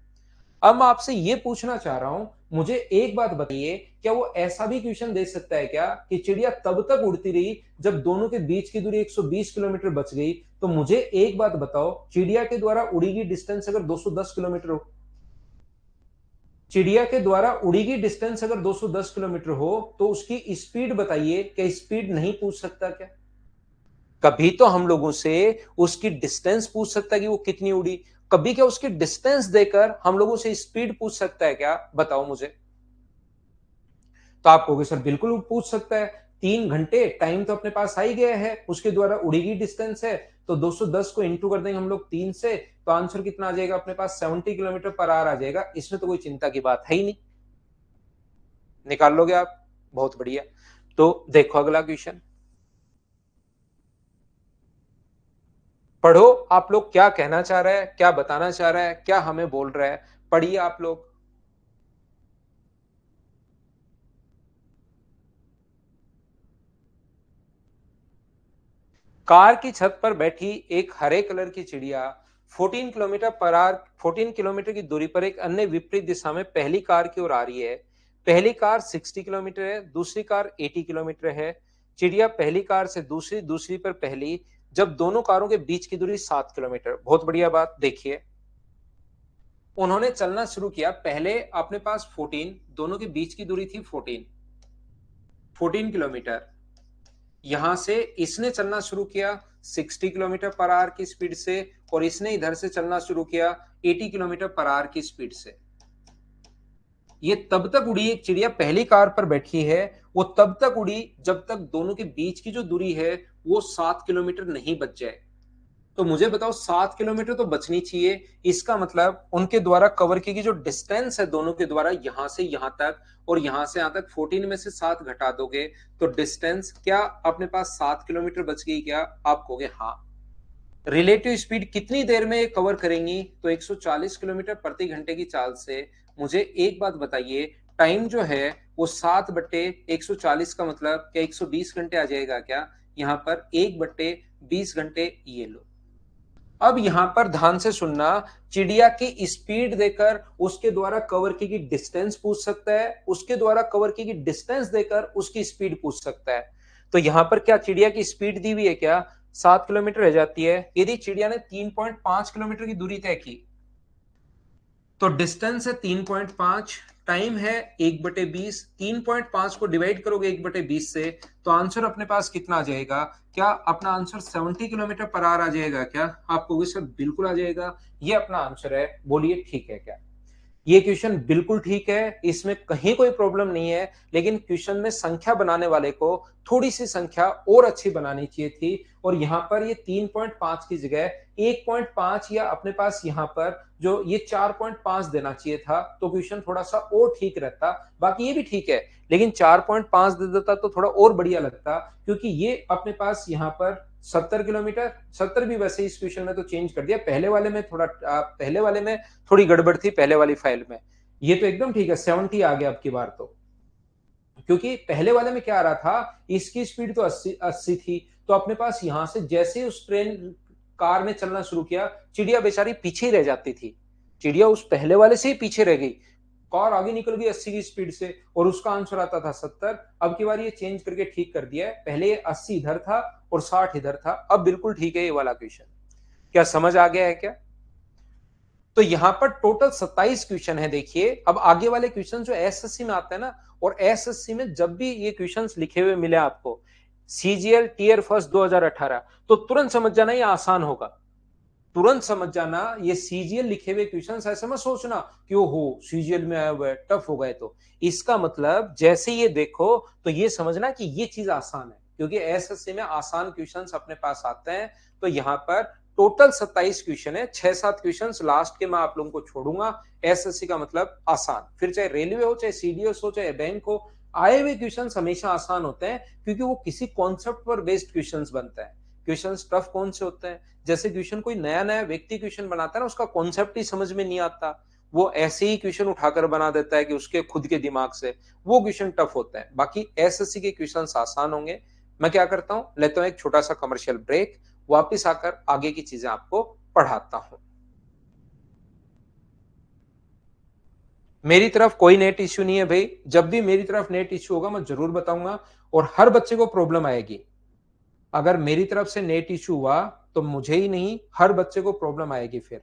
अब मैं आपसे ये पूछना चाह रहा हूं, मुझे एक बात बताइए, क्या वो ऐसा भी क्वेश्चन दे सकता है क्या कि चिड़िया तब तक उड़ती रही जब दोनों के बीच की दूरी 120 किलोमीटर बच गई? तो मुझे एक बात बताओ, चिड़िया के द्वारा उड़ी गई डिस्टेंस अगर 210 किलोमीटर हो चिड़िया के द्वारा उड़ी की डिस्टेंस अगर 210 किलोमीटर हो तो उसकी स्पीड बताइए। क्या स्पीड नहीं पूछ सकता क्या? कभी तो हम लोगों से उसकी डिस्टेंस पूछ सकता है कि वो कितनी उड़ी। कभी क्या उसकी डिस्टेंस देकर हम लोगों से स्पीड पूछ सकता है क्या? बताओ मुझे। तो आप कहोगे सर बिल्कुल पूछ सकता है। 3 घंटे टाइम तो अपने पास आ ही गया है, उसके द्वारा उड़ेगी डिस्टेंस है। तो 210 को इंटू कर देंगे हम लोग 3 से, तो आंसर कितना आ जाएगा अपने पास? 70 किलोमीटर पर आवर आ जाएगा। इसमें तो कोई चिंता की बात है ही नहीं। निकाल लोगे आप? बहुत बढ़िया। तो देखो अगला क्वेश्चन, पढ़ो। आप लोग क्या कहना चाह रहा है, क्या बताना चाह रहा है, क्या हमें बोल रहा है? पढ़िए आप लोग। कार की छत पर बैठी एक हरे कलर की चिड़िया 14 किलोमीटर पर आवर 14 किलोमीटर की दूरी पर एक अन्य विपरीत दिशा में पहली कार की ओर आ रही है। पहली कार 60 किलोमीटर है, दूसरी कार 80 किलोमीटर है। चिड़िया पहली कार से दूसरी, दूसरी पर पहली, जब दोनों कारों के बीच की दूरी 7 किलोमीटर। बहुत बढ़िया बात। देखिए, उन्होंने चलना शुरू किया। पहले अपने पास 14, दोनों के बीच की दूरी थी 14 किलोमीटर। यहां से इसने चलना शुरू किया 60 किलोमीटर पर आवर की स्पीड से, और इसने इधर से चलना शुरू किया 80 किलोमीटर पर आवर की स्पीड से। ये तब तक उड़ी, एक चिड़िया पहली कार पर बैठी है, वो तब तक उड़ी जब तक दोनों के बीच की जो दूरी है वो 7 किलोमीटर नहीं बच जाए। तो मुझे बताओ, 7 किलोमीटर तो बचनी चाहिए। इसका मतलब उनके द्वारा कवर की गई जो डिस्टेंस है दोनों के द्वारा, यहां से यहां तक और यहां से यहां तक, 14 में से 7 घटा दोगे तो डिस्टेंस क्या अपने पास 7 किलोमीटर बच गई क्या? आप कहोगे हाँ। रिलेटिव स्पीड कितनी देर में कवर करेंगी? तो 140 किलोमीटर प्रति घंटे की चाल से। मुझे एक बात बताइए, टाइम जो है वो 7/140 का मतलब क्या 120 घंटे आ जाएगा क्या? यहाँ पर 1/20 घंटे। ये लो। अब यहां पर ध्यान से सुनना, चिड़िया की स्पीड देकर उसके द्वारा कवर की गई डिस्टेंस पूछ सकता है, उसके द्वारा कवर की गई डिस्टेंस देकर उसकी स्पीड पूछ सकता है। तो यहां पर क्या चिड़िया की स्पीड दी हुई है क्या? 7 किलोमीटर रह जाती है। यदि चिड़िया ने 3.5 किलोमीटर की दूरी तय की तो डिस्टेंस है 3.5, टाइम है 1/20। 3.5 को डिवाइड करोगे 1/20 से, तो आंसर अपने पास कितना आ जाएगा? क्या अपना आंसर 70 किलोमीटर पर आवर आ जाएगा क्या? आप कहोगे सर बिल्कुल आ जाएगा। ये अपना आंसर है। बोलिए ठीक है क्या? ये क्वेश्चन बिल्कुल ठीक है, इसमें कहीं कोई प्रॉब्लम नहीं है। लेकिन क्वेश्चन में संख्या बनाने वाले को थोड़ी सी संख्या और अच्छी बनानी चाहिए थी, और यहां पर ये 3.5 की जगह 1.5 या अपने पास यहां पर जो ये 4.5 देना चाहिए था, तो क्वेश्चन थोड़ा सा और ठीक रहता। बाकी ये भी ठीक है, लेकिन 4.5 दे देता तो थोड़ा और बढ़िया लगता, क्योंकि ये अपने पास यहाँ पर 70 किलोमीटर, 70 भी वैसे इस क्वेश्चन में तो चेंज कर दिया। पहले वाले में थोड़ा पहले वाले में थोड़ी गड़बड़ थी, पहले वाली फाइल में। ये तो एकदम ठीक है, 70 आ गया अब की बार तो। क्योंकि पहले वाले में क्या आ रहा था, इसकी स्पीड तो 80 थी, तो अपने पास यहां से जैसे ही उस ट्रेन कार ने चलना शुरू किया, चिड़िया बेचारी पीछे ही रह जाती थी। चिड़िया उस पहले वाले से ही पीछे रह गई। कार आगे निकल गई 80 की स्पीड से, और उसका आंसर आता था 70। अब की बार ये चेंज करके ठीक कर दिया है। पहले ये 80 इधर था और 60 इधर था। अब बिल्कुल ठीक है ये वाला क्वेश्चन। क्या समझ आ गया है क्या? तो यहां पर टोटल 27 क्वेश्चन है। देखिए, अब आगे वाले क्वेश्चन जो एसएससी में आते हैं ना, और एसएससी में जब भी ये क्वेश्चंस लिखे हुए मिले आपको, सीजीएल टीयर फर्स्ट 2018, तो तुरंत समझ जाना ये आसान होगा। तुरंत समझ जाना ये सीजीएल लिखे हुए क्वेश्चंस, ऐसे मत सोचना कि ओ हो सीजीएल में आया हुआ है टफ हो गए। तो इसका मतलब जैसे ये देखो तो ये समझना कि ये चीज आसान है, क्योंकि एसएससी में आसान क्वेश्चंस अपने पास आते हैं। तो यहां पर टोटल 27 क्वेश्चन है, 6-7 क्वेश्चन लास्ट के मैं आप लोगों को छोड़ूंगा। एसएससी का मतलब आसान, फिर चाहे रेलवे हो, चाहे सीडीएस हो, चाहे बैंक हो, आए हुए क्वेश्चन हमेशा आसान होते हैं, क्योंकि वो किसी कॉन्सेप्ट पर बेस्ड क्वेश्चन बनते हैं। क्वेश्चन टफ कौन से होते हैं? जैसे क्वेश्चन कोई नया नया व्यक्ति क्वेश्चन बनाता है ना, उसका कॉन्सेप्ट ही समझ में नहीं आता, वो ऐसे ही क्वेश्चन उठाकर बना देता है कि उसके खुद के दिमाग से, वो क्वेश्चन टफ होता है। बाकी एसएससी के क्वेश्चन आसान होंगे। मैं क्या करता हूं, लेता हूं एक छोटा सा कमर्शियल ब्रेक, वापिस आकर आगे की चीजें आपको पढ़ाता हूं। मेरी तरफ कोई नेट इश्यू नहीं है भाई। जब भी मेरी तरफ नेट इश्यू होगा मैं जरूर बताऊंगा, और हर बच्चे को प्रॉब्लम आएगी। अगर मेरी तरफ से नेट इश्यू हुआ तो मुझे ही नहीं, हर बच्चे को प्रॉब्लम आएगी फिर।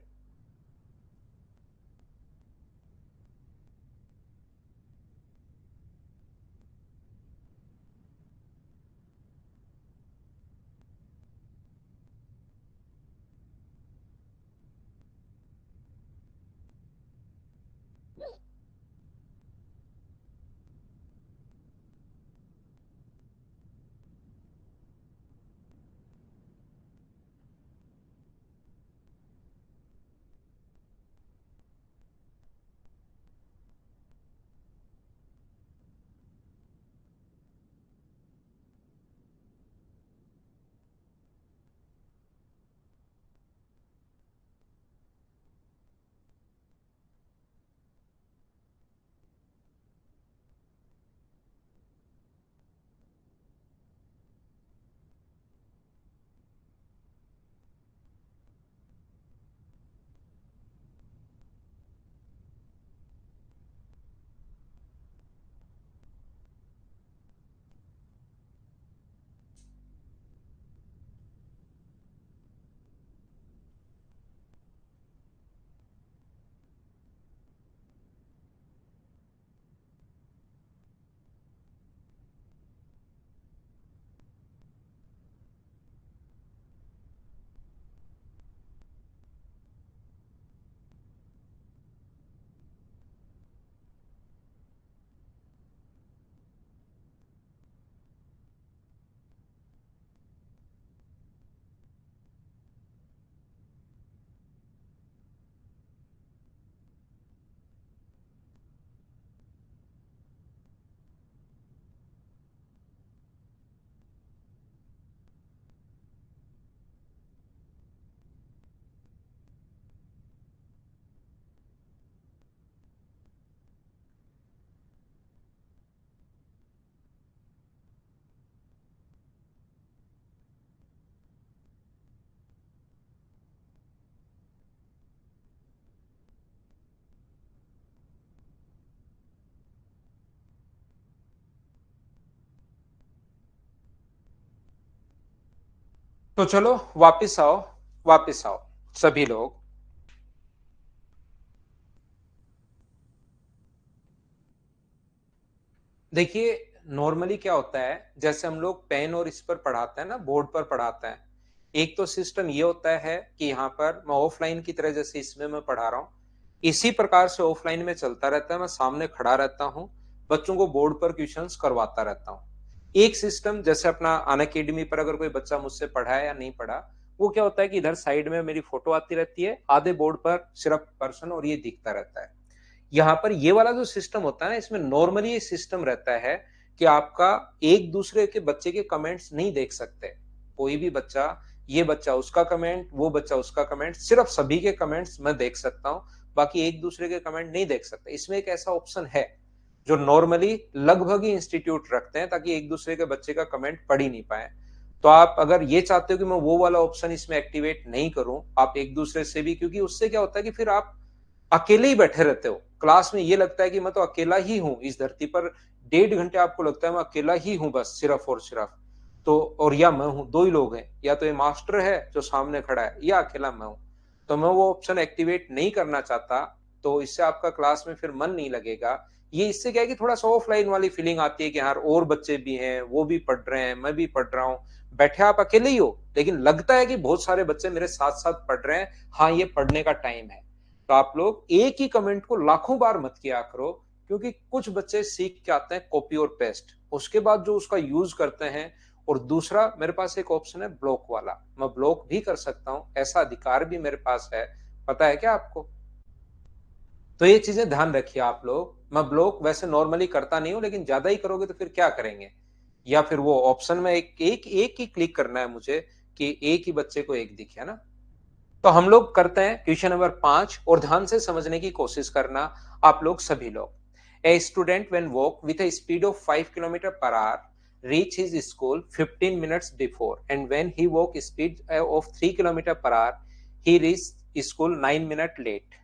तो चलो वापस आओ, वापस आओ सभी लोग। देखिए, नॉर्मली क्या होता है, जैसे हम लोग पेन और इस पर पढ़ाते हैं ना, बोर्ड पर पढ़ाते हैं, एक तो सिस्टम ये होता है कि यहाँ पर मैं ऑफलाइन की तरह जैसे इसमें मैं पढ़ा रहा हूँ, इसी प्रकार से ऑफलाइन में चलता रहता है। मैं सामने खड़ा रहता हूँ, बच्चों को बोर्ड पर क्वेश्चंस करवाता रहता हूँ। एक सिस्टम जैसे अपना अनअकैडमी पर अगर कोई बच्चा मुझसे पढ़ा है या नहीं पढ़ा, वो क्या होता है कि इधर साइड में मेरी फोटो आती रहती है, आधे बोर्ड पर सिर्फ पर्सन और ये दिखता रहता है। यहाँ पर ये वाला जो सिस्टम होता है ना, इसमें नॉर्मली ये सिस्टम रहता है कि आपका एक दूसरे के बच्चे के कमेंट्स नहीं देख सकते। कोई भी बच्चा, ये बच्चा उसका कमेंट, वो बच्चा उसका कमेंट, सिर्फ सभी के कमेंट्स मैं देख सकता हूं, बाकी एक दूसरे के कमेंट नहीं देख सकते। इसमें एक ऐसा ऑप्शन है जो नॉर्मली लगभग ही इंस्टीट्यूट रखते हैं, ताकि एक दूसरे के बच्चे का कमेंट पढ़ ही नहीं पाए। तो आप अगर ये चाहते हो कि मैं वो वाला ऑप्शन इसमें एक्टिवेट नहीं करूं, आप एक दूसरे से भी, क्योंकि उससे क्या होता है कि फिर आप अकेले ही बैठे रहते हो क्लास में, ये लगता है कि मैं तो अकेला ही हूं इस धरती पर। 1.5 घंटे आपको लगता है मैं अकेला ही हूं बस, सिर्फ और सिर्फ। तो और या मैं हूं, दो ही लोग हैं, या तो ये मास्टर है जो सामने खड़ा है, या अकेला मैं हूं। तो मैं वो ऑप्शन एक्टिवेट नहीं करना चाहता। तो इससे आपका क्लास में फिर मन नहीं लगेगा। ये इससे क्या है कि थोड़ा सा ऑफलाइन वाली फीलिंग आती है कि यार और बच्चे भी हैं, वो भी पढ़ रहे हैं, मैं भी पढ़ रहा हूँ। बैठे आप अकेले ही हो, लेकिन लगता है कि बहुत सारे बच्चे मेरे साथ साथ पढ़ रहे हैं। हाँ, ये पढ़ने का टाइम है। तो आप लोग एक ही कमेंट को लाखों बार मत किया करो, क्योंकि कुछ बच्चे सीख के आते हैं कॉपी और पेस्ट, उसके बाद जो उसका यूज करते हैं। और दूसरा, मेरे पास एक ऑप्शन है ब्लॉक वाला, मैं ब्लॉक भी कर सकता हूं, ऐसा अधिकार भी मेरे पास है। पता है क्या आपको? तो ये चीजें ध्यान रखिए आप लोग। मैं ब्लॉक वैसे नॉर्मली करता नहीं हूं, लेकिन ज्यादा ही करोगे तो फिर क्या करेंगे? या फिर वो ऑप्शन में एक ही क्लिक करना है मुझे कि एक ही बच्चे को एक दिखे, है ना? तो हम लोग करते हैं क्वेश्चन नंबर 5, और ध्यान से समझने की कोशिश करना आप लोग सभी लोग। A student when walk with a speed of 5 kilometre per hour reach his school 15 minutes before, and when he walk speed of 3 kilometre per hour he reach school 9 minute late.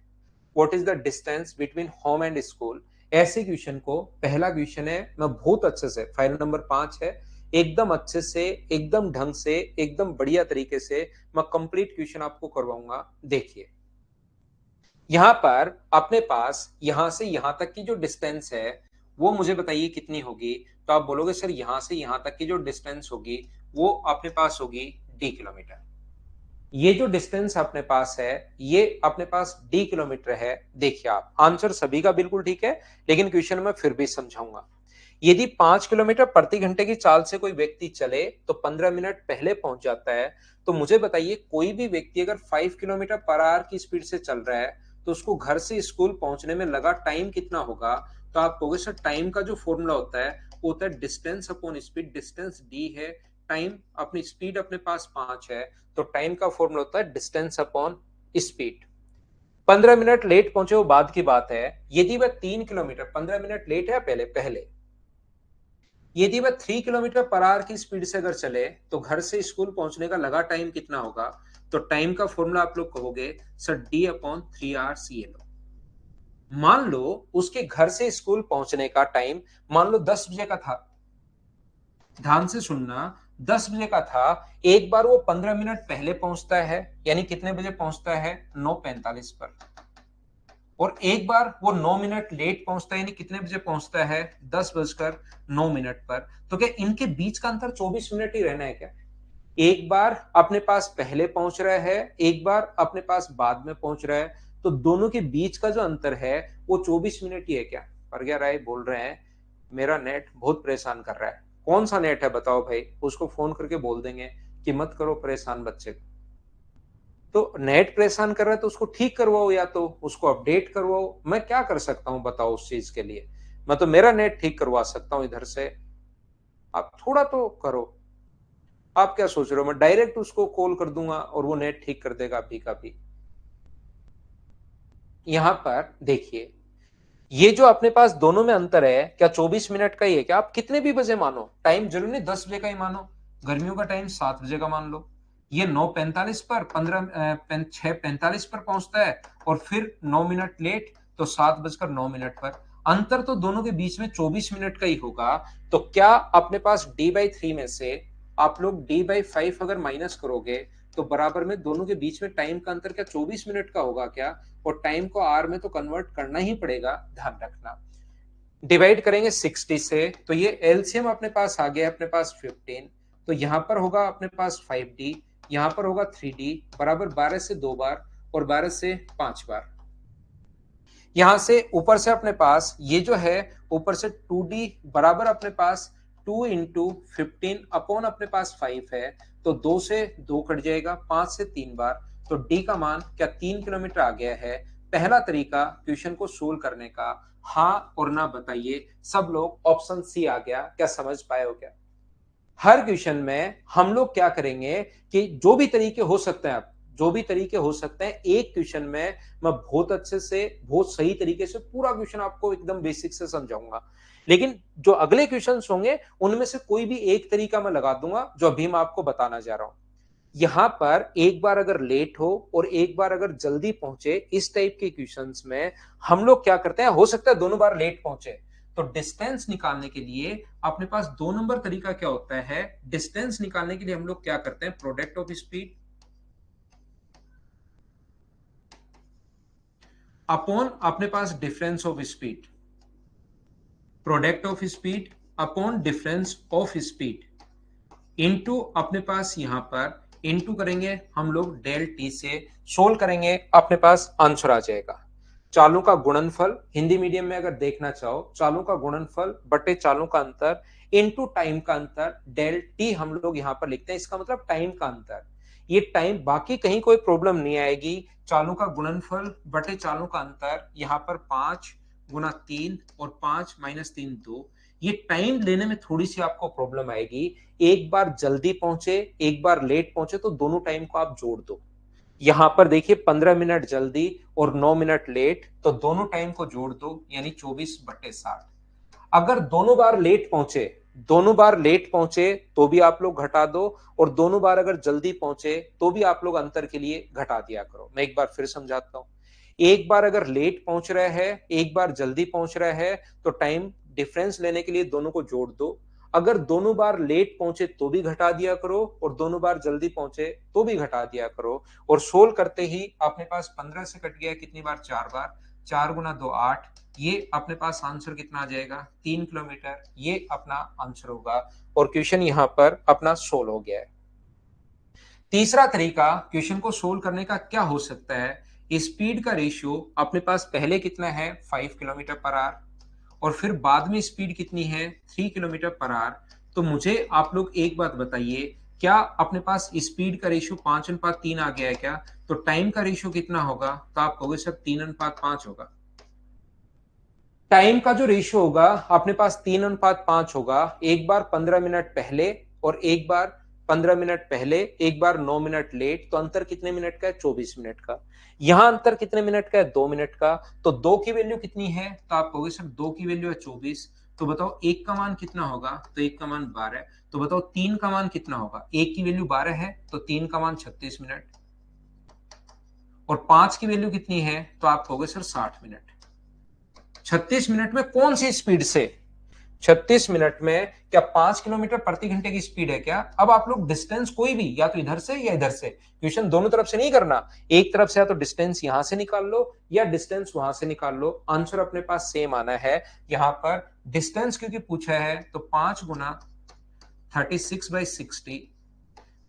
What is the distance between home and school? ऐसे क्वेश्चन को, पहला क्वेश्चन है, मैं बहुत अच्छे से, फाइल नंबर 5 है, एकदम अच्छे से, एकदम ढंग से, एकदम बढ़िया तरीके से मैं कंप्लीट क्वेश्चन आपको करवाऊंगा। देखिए, यहां पर अपने पास यहां से यहां तक की जो डिस्टेंस है, वो मुझे बताइए कितनी होगी। तो आप बोलोगे सर यहां से यहां तक की जो डिस्टेंस होगी वो अपने पास होगी d किलोमीटर। ये जो डिस्टेंस अपने पास है, ये अपने पास d किलोमीटर है। देखिए, आप आंसर सभी का बिल्कुल ठीक है, लेकिन क्वेश्चन में फिर भी समझाऊंगा। यदि 5 किलोमीटर प्रति घंटे की चाल से कोई व्यक्ति चले तो 15 मिनट पहले पहुंच जाता है। तो मुझे बताइए, कोई भी व्यक्ति अगर 5 किलोमीटर पर आवर की स्पीड से चल रहा है, तो उसको घर से स्कूल पहुंचने में लगा टाइम कितना होगा? तो आप कहोगे सर टाइम का जो फॉर्मूला होता है वो होता है distance upon speed. Distance D है, टाइम अपनी स्पीड अपने पास 5 है, तो टाइम का फॉर्मूला होता है distance upon speed. 15 minute late पहुंचे वो बाद की बात है। यदि वह 3 किलोमीटर 15 मिनट लेट है, पहले पहले यदि वह 3 किलोमीटर पर आवर की स्पीड से अगर चले तो घर से स्कूल पहुंचने का लगा टाइम कितना होगा? तो टाइम का फॉर्मूला आप लोग कहोगे sir D upon 3 hour C L. मान लो उसके घर से स्कूल पहुंचने का टाइम, मान लो 10 बजे का था। ध्यान से सुनना, 10 बजे का था। एक बार वो 15 मिनट पहले पहुंचता है, यानी कितने बजे पहुंचता है? 9:45 पर। और एक बार वो 9 मिनट लेट पहुंचता है, यानी कितने बजे पहुंचता है? 10:09 पर। तो क्या इनके बीच का अंतर 24 मिनट ही रहना है क्या? एक बार अपने पास पहले पहुंच रहा है, एक बार अपने पास बाद में पहुंच रहा है, तो दोनों के बीच का जो अंतर है वो 24 मिनट ही है क्या? प्रज्ञा राय बोल रहे हैं मेरा नेट बहुत परेशान कर रहा है। कौन सा नेट है बताओ भाई, उसको फोन करके बोल देंगे कि मत करो परेशान बच्चे को। तो नेट परेशान कर रहा है तो उसको ठीक करवाओ, या तो उसको अपडेट करवाओ। मैं क्या कर सकता हूं बताओ उस चीज के लिए? मैं तो मेरा नेट ठीक करवा सकता हूं इधर से। आप थोड़ा तो करो। आप क्या सोच रहे हो मैं डायरेक्ट उसको कॉल कर दूंगा और वो नेट ठीक कर देगा अभी का भी? यहां पर देखिए, ये जो अपने पास दोनों में अंतर है, क्या 24 मिनट का ही है क्या? आप कितने भी बजे मानो, टाइम जरूरी नहीं 10 बजे का ही मानो। गर्मियों का टाइम 7 बजे का मान लो। ये 9:45 पर 6:45 पर पहुंचता है, और फिर 9 मिनट लेट, तो 7:09 पर। अंतर तो दोनों के बीच में 24 मिनट का ही होगा। तो क्या अपने पास d/3 में से आप लोग d/5 अगर माइनस करोगे तो बराबर में दोनों के बीच में टाइम का अंतर क्या 24 मिनट का होगा क्या? और टाइम को आर में तो कन्वर्ट करना ही पड़ेगा, ध्यान रखना। डिवाइड करेंगे 60 से तो ये एलसीएम अपने पास आ गया, अपने पास 15। तो यहां पर होगा अपने पास 5d, यहां पर होगा 3d बराबर 12 से 2 बार और 12 से 5 बार। यहां से ऊपर से अपने पास ये जो है ऊपर से 2d बराबर अपने पास 2 इंटू 15 अपॉन अपने पास 5 है। तो 2 से 2 कट जाएगा, 5 से 3 बार। तो d का मान क्या 3 किलोमीटर आ गया है। पहला तरीका क्वेश्चन को सोल्व करने का, हाँ और ना बताइए। सब लोग ऑप्शन सी आ गया, क्या समझ पाए हो क्या? हर क्वेश्चन में हम लोग क्या करेंगे कि जो भी तरीके हो सकते हैं, आप जो भी तरीके हो सकते हैं, एक क्वेश्चन में मैं बहुत अच्छे से बहुत सही तरीके से पूरा क्वेश्चन आपको एकदम बेसिक से समझाऊंगा। लेकिन जो अगले क्वेश्चंस होंगे उनमें से कोई भी एक तरीका मैं लगा दूंगा जो अभी मैं आपको बताना जा रहा हूं। यहां पर एक बार अगर लेट हो और एक बार अगर जल्दी पहुंचे, इस टाइप के क्वेश्चंस में हम लोग क्या करते हैं, हो सकता है दोनों बार लेट पहुंचे तो डिस्टेंस निकालने के लिए अपने पास 2 नंबर तरीका क्या होता है। डिस्टेंस निकालने के लिए हम लोग क्या करते हैं, प्रोडक्ट ऑफ स्पीड अपॉन अपने पास difference of speed, product of speed upon difference of speed into अपने पास यहां पर इनटू करेंगे हम लोग डेल टी से, सोल्व करेंगे अपने पास आंसर आ जाएगा। चालों का गुणनफल, हिंदी मीडियम में अगर देखना चाहो, चालों का गुणनफल बटे चालों का अंतर इनटू टाइम का अंतर, डेल टी हम लोग यहां पर लिखते हैं। इसका मतलब टाइम का अंतर। ये टाइम, बाकी कहीं कोई प्रॉब्लम नहीं आएगी। चालों का गुणनफल बटे चालों का अंतर, यहां पर 5 गुना 3 और 5 - 3 2। ये टाइम लेने में थोड़ी सी आपको प्रॉब्लम आएगी। एक बार जल्दी पहुंचे एक बार लेट पहुंचे तो दोनों टाइम को आप जोड़ दो। यहां पर देखिए 15 मिनट जल्दी और 9 मिनट लेट, तो दोनों टाइम को जोड़ दो यानी 24/60। अगर दोनों बार लेट पहुंचे, दोनों बार लेट पहुंचे तो भी आप लोग घटा दो, और दोनों बार अगर जल्दी पहुंचे तो भी आप लोग अंतर के लिए घटा दिया करो। मैं एक बार फिर समझाता हूं। एक बार अगर लेट पहुंच रहा है, एक बार जल्दी पहुंच रहा है, तो टाइम डिफरेंस लेने के लिए दोनों को जोड़ दो। अगर दोनों बार लेट पहुंचे तो भी घटा दिया करो, और दोनों बार जल्दी पहुंचे तो भी घटा दिया करो। और सोल्व करते ही अपने पास 15 से कट गया कितनी बार, 4 बार। 4 गुना 2 8। ये अपने पास आंसर कितना आ जाएगा, 3 किलोमीटर। ये अपना आंसर होगा और क्वेश्चन यहां पर अपना सोल्व हो गया है। तीसरा तरीका क्वेश्चन को सोल्व करने का क्या हो सकता है, स्पीड का रेशियो अपने पास पहले कितना है 5 किलोमीटर पर आवर, और फिर बाद में स्पीड कितनी है 3 किलोमीटर पर आवर। तो मुझे आप लोग एक बात बताइए, क्या अपने पास स्पीड का रेशियो 5:3 आ गया है क्या? तो टाइम का रेशियो कितना होगा? तो आप कहोगे सर 3:5 होगा। टाइम का जो रेशियो होगा अपने पास 3:5 होगा। एक बार 15 मिनट पहले और एक बार 15 मिनट पहले, एक बार 9 मिनट लेट, तो अंतर कितने मिनट का है, 24 मिनट का। यहां अंतर कितने मिनट का है, 2 मिनट का। तो दो की वैल्यू कितनी है, तो आप कहोगे सर दो की वैल्यू है 24। तो बताओ एक का मान कितना होगा, तो एक का मान 12। तो बताओ तीन का मान कितना होगा, एक की वैल्यू 12 है तो तीन का मान 36 मिनट, और पांच की वैल्यू कितनी है, तो आप कहोगे सर 60 मिनट। 36 मिनट में कौन सी स्पीड से, 36 मिनट में क्या 5 किलोमीटर प्रति घंटे की स्पीड है क्या? अब आप लोग डिस्टेंस कोई भी, या तो इधर से या इधर से, क्वेश्चन दोनों तरफ से नहीं करना। एक तरफ से या तो डिस्टेंस यहां से निकाल लो या डिस्टेंस वहां से निकाल लो, आंसर अपने पास सेम आना है। यहां पर डिस्टेंस क्योंकि पूछा है तो 5 गुना 36/60,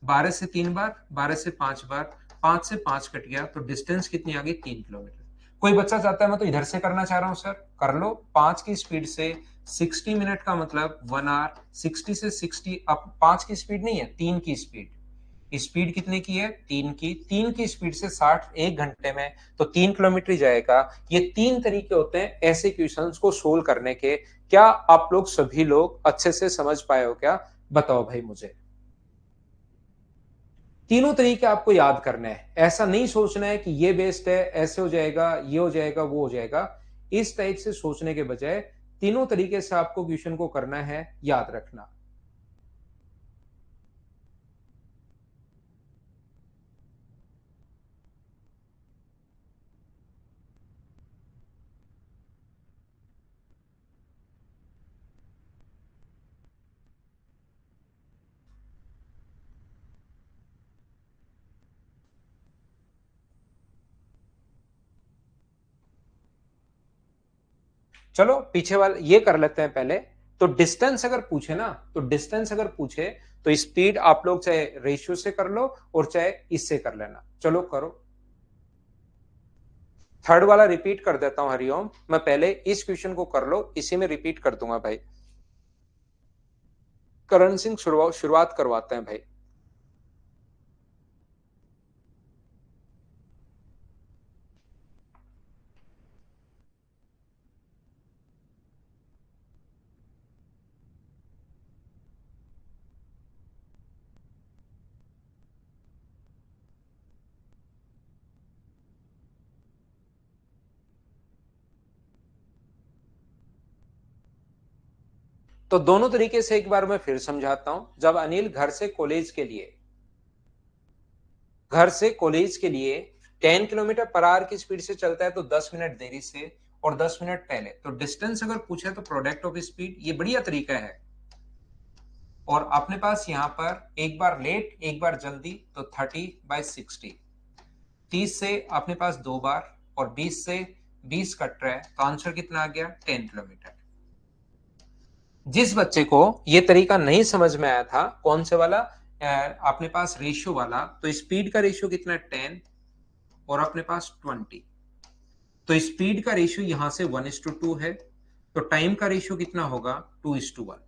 12 से 3 बार, 12 से 5 बार, 5 से 5 कट गया तो डिस्टेंस कितनी आ गई, 3 किलोमीटर। कोई बच्चा चाहता है मैं तो इधर से करना चाह रहा हूं सर, कर लो। 5 की स्पीड से 60 मिनट का मतलब 1 आवर। 60 से 60, अब 5 की स्पीड नहीं है, 3 की स्पीड। स्पीड कितने की है, 3 की। 3 की स्पीड से 60 एक घंटे में, तो 3 किलोमीटर ही जाएगा। ये तीन तरीके होते हैं ऐसे क्वेश्चंस को सोल्व करने के। क्या आप लोग सभी लोग अच्छे से समझ पाए हो क्या? बताओ भाई मुझे। तीनों तरीके आपको याद करने हैं, ऐसा नहीं सोचना है कि ये बेस्ट है, ऐसे हो जाएगा, ये हो जाएगा, वो हो जाएगा। इस टाइप से सोचने के बजाय तीनों तरीके से आपको क्वेश्चन को करना है, याद रखना। चलो पीछे वाला ये कर लेते हैं पहले। तो डिस्टेंस अगर पूछे ना, तो डिस्टेंस अगर पूछे तो स्पीड आप लोग चाहे रेशियो से कर लो और चाहे इससे कर लेना। चलो करो। थर्ड वाला रिपीट कर देता हूं हरिओम, मैं पहले इस क्वेश्चन को कर लो, इसी में रिपीट कर दूंगा भाई। करण सिंह शुरुआत करवाते हैं भाई। तो दोनों तरीके से एक बार मैं फिर समझाता हूं। जब अनिल घर से कॉलेज के लिए 10 किलोमीटर पर आवर की स्पीड से चलता है तो 10 मिनट देरी से और 10 मिनट पहले। तो डिस्टेंस अगर पूछे तो प्रोडक्ट ऑफ स्पीड, ये बढ़िया तरीका है। और अपने पास यहां पर एक बार लेट एक बार जल्दी, तो 30/60। 30 से अपने पास दो बार और 20 से 20 कट रहा है, तो आंसर कितना आ गया? 10 किलोमीटर। जिस बच्चे को ये तरीका नहीं समझ में आया था, कौन से वाला, अपने पास रेशियो वाला, तो स्पीड का रेशियो कितना है? 10 और अपने पास 20। तो स्पीड का रेशियो यहां से 1:2 है, तो टाइम का रेशियो कितना होगा? 2:1।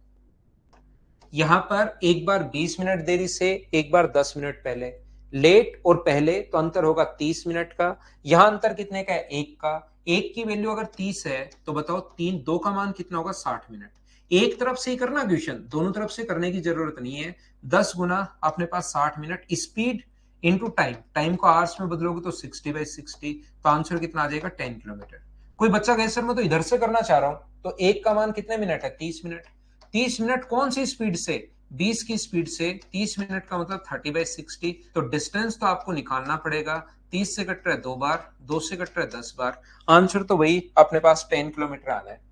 यहां पर एक बार 20 मिनट देरी से एक बार 10 मिनट पहले, लेट और पहले तो अंतर होगा 30 मिनट का। यहां अंतर कितने का है? एक का। एक की वैल्यू अगर 30 है तो बताओ तीन दो का मान कितना होगा? 60 मिनट। एक तरफ से ही करना क्वेश्चन, दोनों तरफ से करने की जरूरत नहीं है। 10 गुना अपने पास 60 minute, speed into time, time को आवर्स में बदलोगे तो 60/60, तो आंसर कितना आ जाएगा? 10 किलोमीटर। कोई बच्चा कहे सर मैं तो इधर से करना चाह रहा हूं, तो एक का मान कितने मिनट है? 30 मिनट। 30 मिनट कौन सी स्पीड से? 20 की स्पीड से। 30 मिनट का मतलब 30/60, तो डिस्टेंस तो आपको निकालना पड़ेगा। 30 से कट रहा है दो बार, 2 से कट रहा है 10 बार, आंसर तो वही अपने पास 10 किलोमीटर आना है।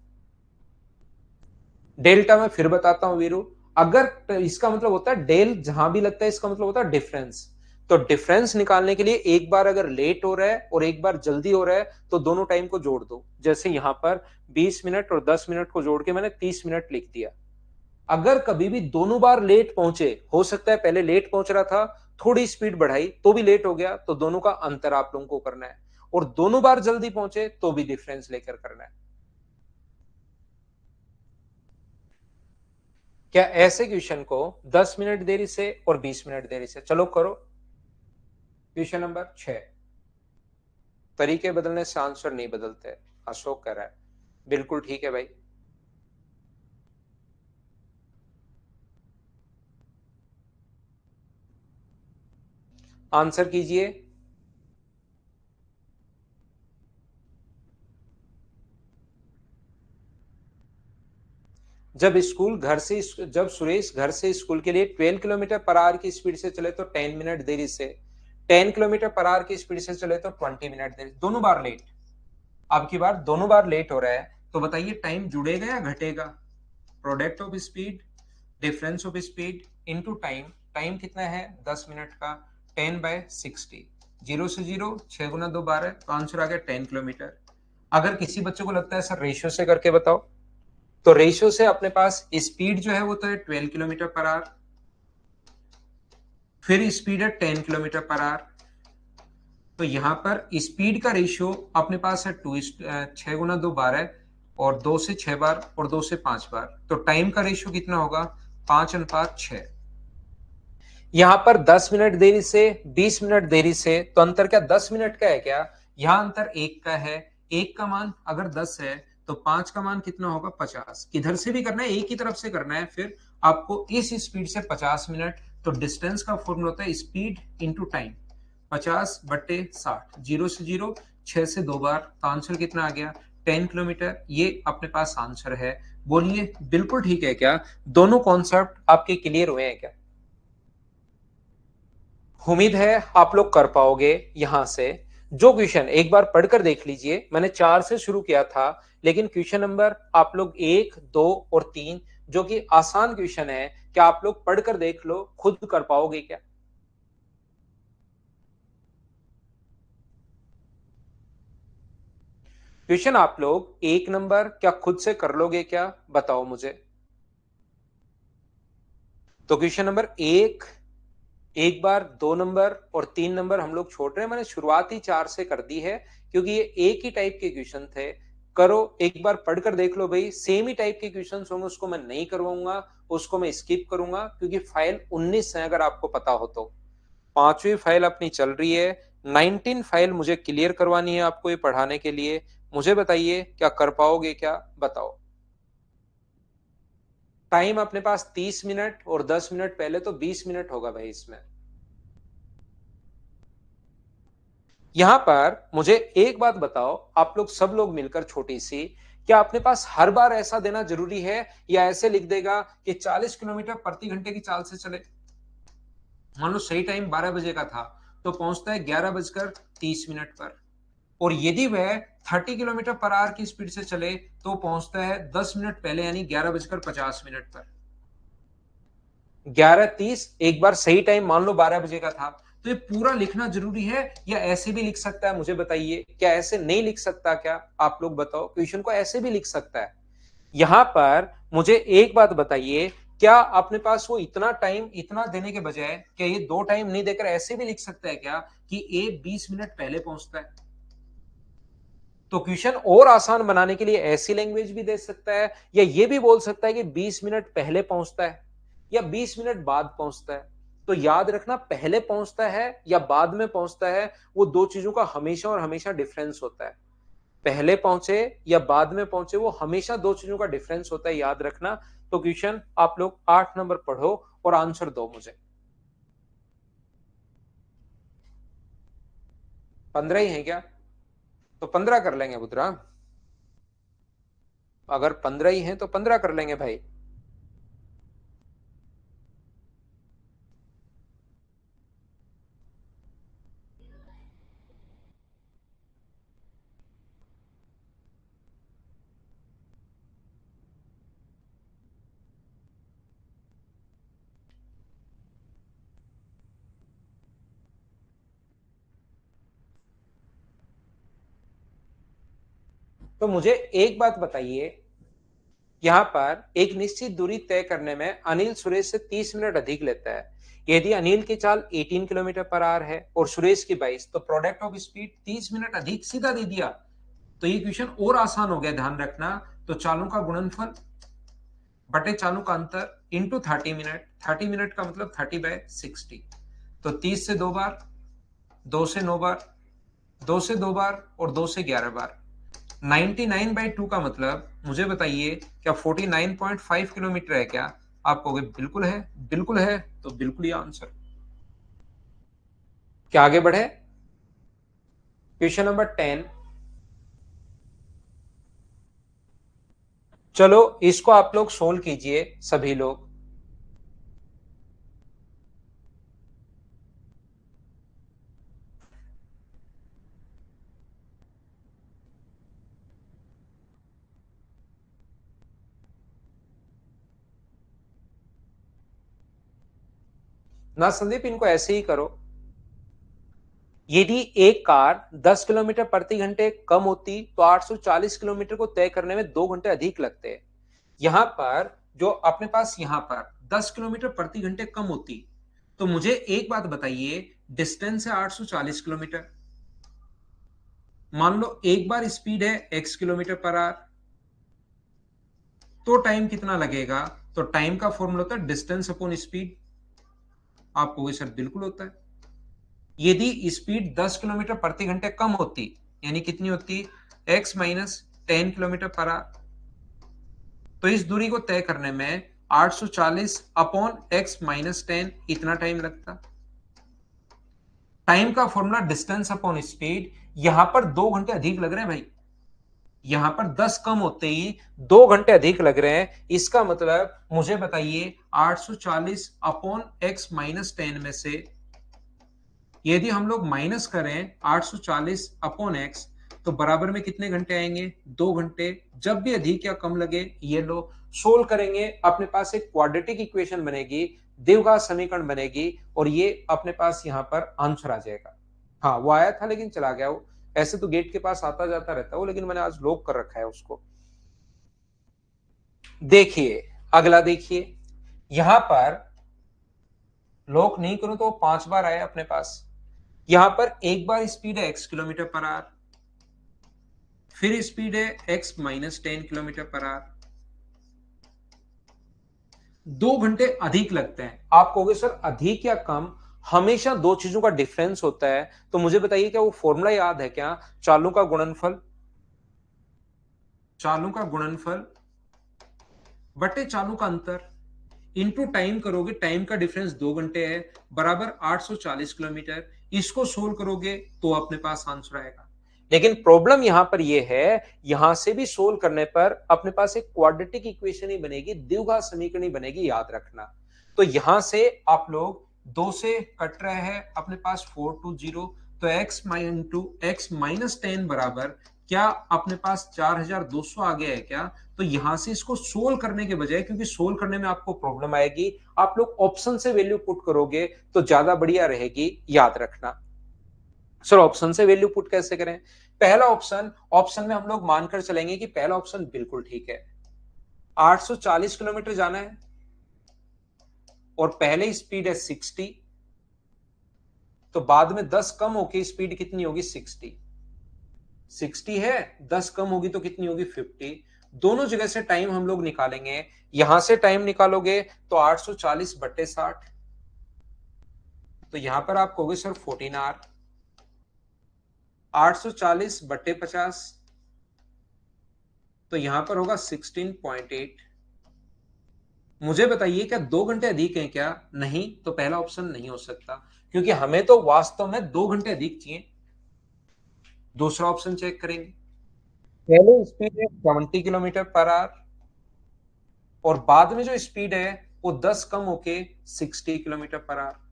डेल्टा में फिर बताता हूं वीरू, अगर इसका मतलब होता है डेल जहां भी लगता है, इसका मतलब होता है डिफरेंस। तो डिफरेंस निकालने के लिए एक बार अगर लेट हो रहा है और एक बार जल्दी हो रहा है तो दोनों टाइम को जोड़ दो। जैसे यहां पर 20 मिनट और 10 मिनट को जोड़ के मैंने 30 मिनट लिख दिया। अगर कभी भी दोनों बार लेट पहुंचे, हो सकता है पहले लेट पहुंच रहा था, थोड़ी स्पीड बढ़ाई तो भी लेट हो गया, तो दोनों का अंतर आप लोगों को करना है। और दोनों बार जल्दी पहुंचे तो भी डिफरेंस लेकर करना है। क्या ऐसे क्वेश्चन को 10 मिनट देरी से और 20 मिनट देरी से? चलो करो। Question number 6। तरीके बदलने से आंसर नहीं बदलते, अशोक कह रहा है। बिल्कुल ठीक है भाई। आंसर कीजिए। जब सुरेश घर से स्कूल के लिए 12 किलोमीटर पर आवर की स्पीड से चले तो 10 मिनट देरी से, 10 किलोमीटर पर आवर की स्पीड से चले तो 20 मिनट देरी, दोनों बार लेट। अब की बार दोनों बार लेट हो रहा है, तो बताइए टाइम जुड़ेगा या घटेगा? Product of speed, difference of speed into time. Time कितना है? 10 मिनट का। 10/60, जीरो से जीरो, 6 गुना 2 12, तो आंसर आ गया 10 किलोमीटर। अगर किसी बच्चे को लगता है सर रेशियो से करके बताओ, तो रेशियो से अपने पास स्पीड जो है वो तो है 12 किलोमीटर पर आवर, फिर स्पीड है 10 किलोमीटर पर आवर। तो यहां पर स्पीड का रेशियो अपने पास है 6 गुना 2 12, और 2 से 6 बार और 2 से 5 बार, तो टाइम का रेशियो कितना होगा? 5:6। यहां पर 10 मिनट देरी से 20 मिनट देरी से, तो अंतर क्या 10 मिनट का है क्या? यहां अंतर एक का है। एक का मान अगर 10 है तो 5 का मान कितना होगा? 50। किधर से भी करना है, एक ही तरफ से करना है, फिर आपको इस स्पीड से 50 मिनट। तो डिस्टेंस का फॉर्मूला होता है स्पीड इंटू टाइम, 50/60, जीरो से जीरो, 6 से 2 बार, तो आंसर कितना आ गया? 10 किलोमीटर। ये अपने पास आंसर है। बोलिए बिल्कुल ठीक है क्या? दोनों कॉन्सेप्ट आपके क्लियर हुए हैं क्या? उम्मीद है आप लोग कर पाओगे। यहां से जो क्वेश्चन एक बार पढ़कर देख लीजिए, मैंने 4 से शुरू किया था, लेकिन क्वेश्चन नंबर आप लोग 1 2 और 3 जो कि आसान क्वेश्चन है, क्या आप लोग पढ़कर देख लो, खुद कर पाओगे क्या? क्वेश्चन आप लोग 1 नंबर क्या खुद से कर लोगे क्या, बताओ मुझे। तो क्वेश्चन नंबर 1, एक बार 2 नंबर और 3 नंबर हम लोग छोड़ रहे हैं। मैंने शुरुआत ही 4 से कर दी है क्योंकि ये एक ही टाइप के क्वेश्चन थे। करो, एक बार पढ़कर देख लो भाई, सेम ही टाइप के क्वेश्चन होंगे, उसको मैं नहीं करवाऊंगा, उसको मैं स्किप करूंगा क्योंकि फाइल 19 है, अगर आपको पता हो तो। 5वीं फाइल अपनी चल रही है, 19 फाइल मुझे क्लियर करवानी है आपको ये पढ़ाने के लिए। मुझे बताइए क्या कर पाओगे क्या, बताओ। टाइम अपने पास 30 मिनट और 10 मिनट पहले तो 20 मिनट होगा भाई इसमें। यहां पर मुझे एक बात बताओ, आप लोग सब लोग मिलकर छोटी सी, क्या अपने पास हर बार ऐसा देना जरूरी है या ऐसे लिख देगा कि 40 किलोमीटर प्रति घंटे की चाल से चले। मान लो सही टाइम 12 बजे का था तो पहुंचता है 11:30 पर, और यदि वह 30 किलोमीटर पर आवर की स्पीड से चले तो पहुंचता है 10 मिनट पहले यानी 11:50 पर। 11:30 एक बार सही टाइम मान लो 12 बजे का था, तो ये पूरा लिखना जरूरी है या ऐसे भी लिख सकता है, मुझे बताइए। क्या ऐसे नहीं लिख सकता क्या, आप लोग बताओ। क्वेश्चन को ऐसे भी लिख सकता है। यहां पर मुझे एक बात बताइए, क्या अपने पास वो इतना टाइम इतना देने के बजाय क्या ये 2 टाइम नहीं देकर ऐसे भी लिख सकता है क्या कि ए 20 मिनट पहले पहुंचता है। तो क्वेश्चन और आसान बनाने के लिए ऐसी लैंग्वेज भी दे सकता है, या ये भी बोल सकता है कि 20 मिनट पहले पहुंचता है या 20 मिनट बाद पहुंचता है। तो याद रखना, पहले पहुंचता है या बाद में पहुंचता है, वो दो चीजों का हमेशा और हमेशा डिफरेंस होता है। पहले पहुंचे या बाद में पहुंचे, वो हमेशा दो चीजों का डिफरेंस होता है, याद रखना। तो क्वेश्चन आप लोग 8 नंबर पढ़ो और आंसर दो मुझे। 15 ही है क्या, तो 15 कर लेंगे पुत्रा। अगर 15 ही है तो 15 कर लेंगे भाई। तो मुझे एक बात बताइए, यहां पर एक निश्चित दूरी तय करने में अनिल सुरेश से 30 मिनट अधिक लेता है। यदि अनिल की चाल 18 किलोमीटर पर आवर है और सुरेश की 22, तो प्रोडक्ट ऑफ स्पीड 30 मिनट अधिक, सीधा दे दिया। तो ये क्वेश्चन और आसान हो गया, ध्यान रखना। तो चालों का गुणनफल बटे चालों का अंतर इंटू 30 मिनट, 30 मिनट का मतलब 30/60। तो 30 से 2 बार, 2 से 9 बार, 2 से 2 बार और 2 से 11 बार। 99/2 का मतलब मुझे बताइए क्या 49.5 किलोमीटर है क्या। आप कहोगे बिल्कुल है, बिल्कुल है, तो बिल्कुल ही आंसर। क्या आगे बढ़े, क्वेश्चन नंबर 10। चलो इसको आप लोग सोल्व कीजिए सभी लोग। ना संदीप, इनको ऐसे ही करो। यदि एक कार 10 किलोमीटर प्रति घंटे कम होती तो 840 किलोमीटर को तय करने में 2 घंटे अधिक लगते। यहां पर जो अपने पास यहां पर 10 किलोमीटर प्रति घंटे कम होती, तो मुझे एक बात बताइए, डिस्टेंस है 840 किलोमीटर। मान लो एक बार स्पीड है x किलोमीटर पर आवर, तो टाइम कितना लगेगा। तो टाइम का फॉर्मूला होता है डिस्टेंस अपॉन स्पीड। आप कहोगे सर बिल्कुल होता है। यदि स्पीड 10 किलोमीटर प्रति घंटे कम होती, यानी कितनी होती, x minus 10 kilometre per our, तो इस दूरी को तय करने में 840 अपॉन x माइनस 10 इतना टाइम लगता। टाइम का फॉर्मूला डिस्टेंस अपॉन स्पीड, यहां पर 2 घंटे अधिक लग रहे हैं भाई। यहां पर 10 कम होते ही 2 घंटे अधिक लग रहे हैं, इसका मतलब मुझे बताइए 840 अपॉन x माइनस 10 में से यदि हम लोग माइनस करें 840 अपॉन एक्स, तो बराबर में कितने घंटे आएंगे, 2 घंटे। जब भी अधिक या कम लगे ये लो, सोल्व करेंगे, अपने पास एक क्वाड्रेटिक इक्वेशन बनेगी, द्विघात समीकरण बनेगी, और ये अपने पास यहां पर आंसर आ जाएगा। हाँ वो आया था लेकिन चला गया वो, ऐसे तो गेट के पास आता जाता रहता है, लेकिन मैंने आज लॉक कर रखा है उसको। देखिए अगला, देखिए यहां पर लॉक नहीं करूं तो वो 5 बार आया अपने पास। यहां पर एक बार स्पीड है x किलोमीटर पर आवर, फिर स्पीड है x minus 10 kilometre per our. 2 घंटे अधिक लगते हैं। आप कहोगे सर अधिक या कम, हमेशा दो चीजों का डिफरेंस होता है। तो मुझे बताइए क्या वो फॉर्मूला याद है क्या? चालों का गुणनफल, चालों का गुणनफल बटे चालों का अंतर इनटू टाइम करोगे, टाइम का डिफरेंस 2 घंटे है, बराबर 840 किलोमीटर। इसको सोल्व करोगे तो अपने पास आंसर आएगा। लेकिन प्रॉब्लम यहां पर यह है, यहां से भी सोल्व करने पर अपने पास एक क्वाड्रेटिक इक्वेशन ही बनेगी, द्विघात समीकरण ही बनेगी, याद रखना। तो यहां से आप लोग 2 से कट रहे हैं, अपने पास 420, तो x माइनस 10 बराबर क्या अपने पास 4200 आ गया है क्या? तो यहां से इसको सोल्व करने के बजाय, क्योंकि सोल्व करने में आपको प्रॉब्लम आएगी, आप लोग ऑप्शन से वैल्यू पुट करोगे तो ज्यादा बढ़िया रहेगी, याद रखना। सर ऑप्शन से वैल्यू पुट कैसे करें? पहला ऑप्शन, ऑप्शन में हम लोग मानकर चलेंगे कि पहला ऑप्शन बिल्कुल ठीक है। 840 किलोमीटर जाना है और पहले स्पीड है 60, तो बाद में 10 कम होगी स्पीड कितनी होगी? 60 है, 10 कम होगी तो कितनी होगी? 50। दोनों जगह से टाइम हम लोग निकालेंगे। यहां से टाइम निकालोगे तो 840 बट्टे 60, तो यहां पर आप कहोगे सर 14 आवर। 840 बट्टे 50, तो यहां पर होगा 16.8। मुझे बताइए क्या 2 घंटे अधिक हैं क्या? नहीं, तो पहला ऑप्शन नहीं हो सकता, क्योंकि हमें तो वास्तव में 2 घंटे अधिक चाहिए। दूसरा ऑप्शन चेक करेंगे। पहले स्पीड है 70 किलोमीटर पर आवर और बाद में जो स्पीड है वो 10 कम होके 60 किलोमीटर पर आवर।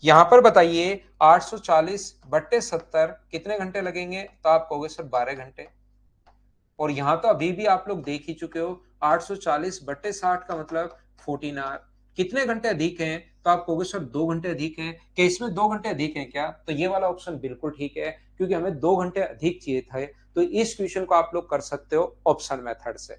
यहां पर बताइए 840 बट्टे 70 कितने घंटे लगेंगे? तो आप कहोगे सर 12 घंटे। और यहां तो अभी भी आप लोग देख ही चुके हो, 840 बट्टे 60 का मतलब 14 आवर। कितने घंटे अधिक हैं? तो आप कहोगे सर 2 घंटे अधिक हैं। क्या इसमें 2 घंटे अधिक हैं क्या? तो ये वाला ऑप्शन बिल्कुल ठीक है, क्योंकि हमें 2 घंटे अधिक चाहिए थे। तो इस क्वेश्चन को आप लोग कर सकते हो ऑप्शन मेथड से।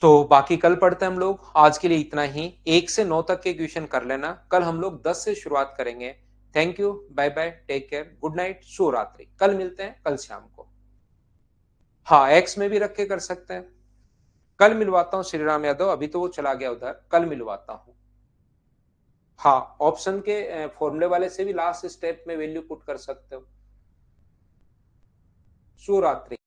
तो बाकी कल पढ़ते हैं हम लोग। आज के लिए इतना ही। 1 से 9 तक के क्वेश्चन कर लेना, कल हम लोग 10 से शुरुआत करेंगे। Thank you, bye bye, take care, good night, शुभ रात्रि। कल मिलते हैं, कल शाम को। हाँ, एक्स में भी रख के कर सकते हैं। कल मिलवाता हूँ श्री राम यादव, अभी तो वो चला गया उधर, कल मिलवाता हूँ। हाँ, ऑप्शन के फॉर्मूले वाले से भी लास्ट स्टेप में वैल्यू पुट कर सकते हो। शुभ रात्रि।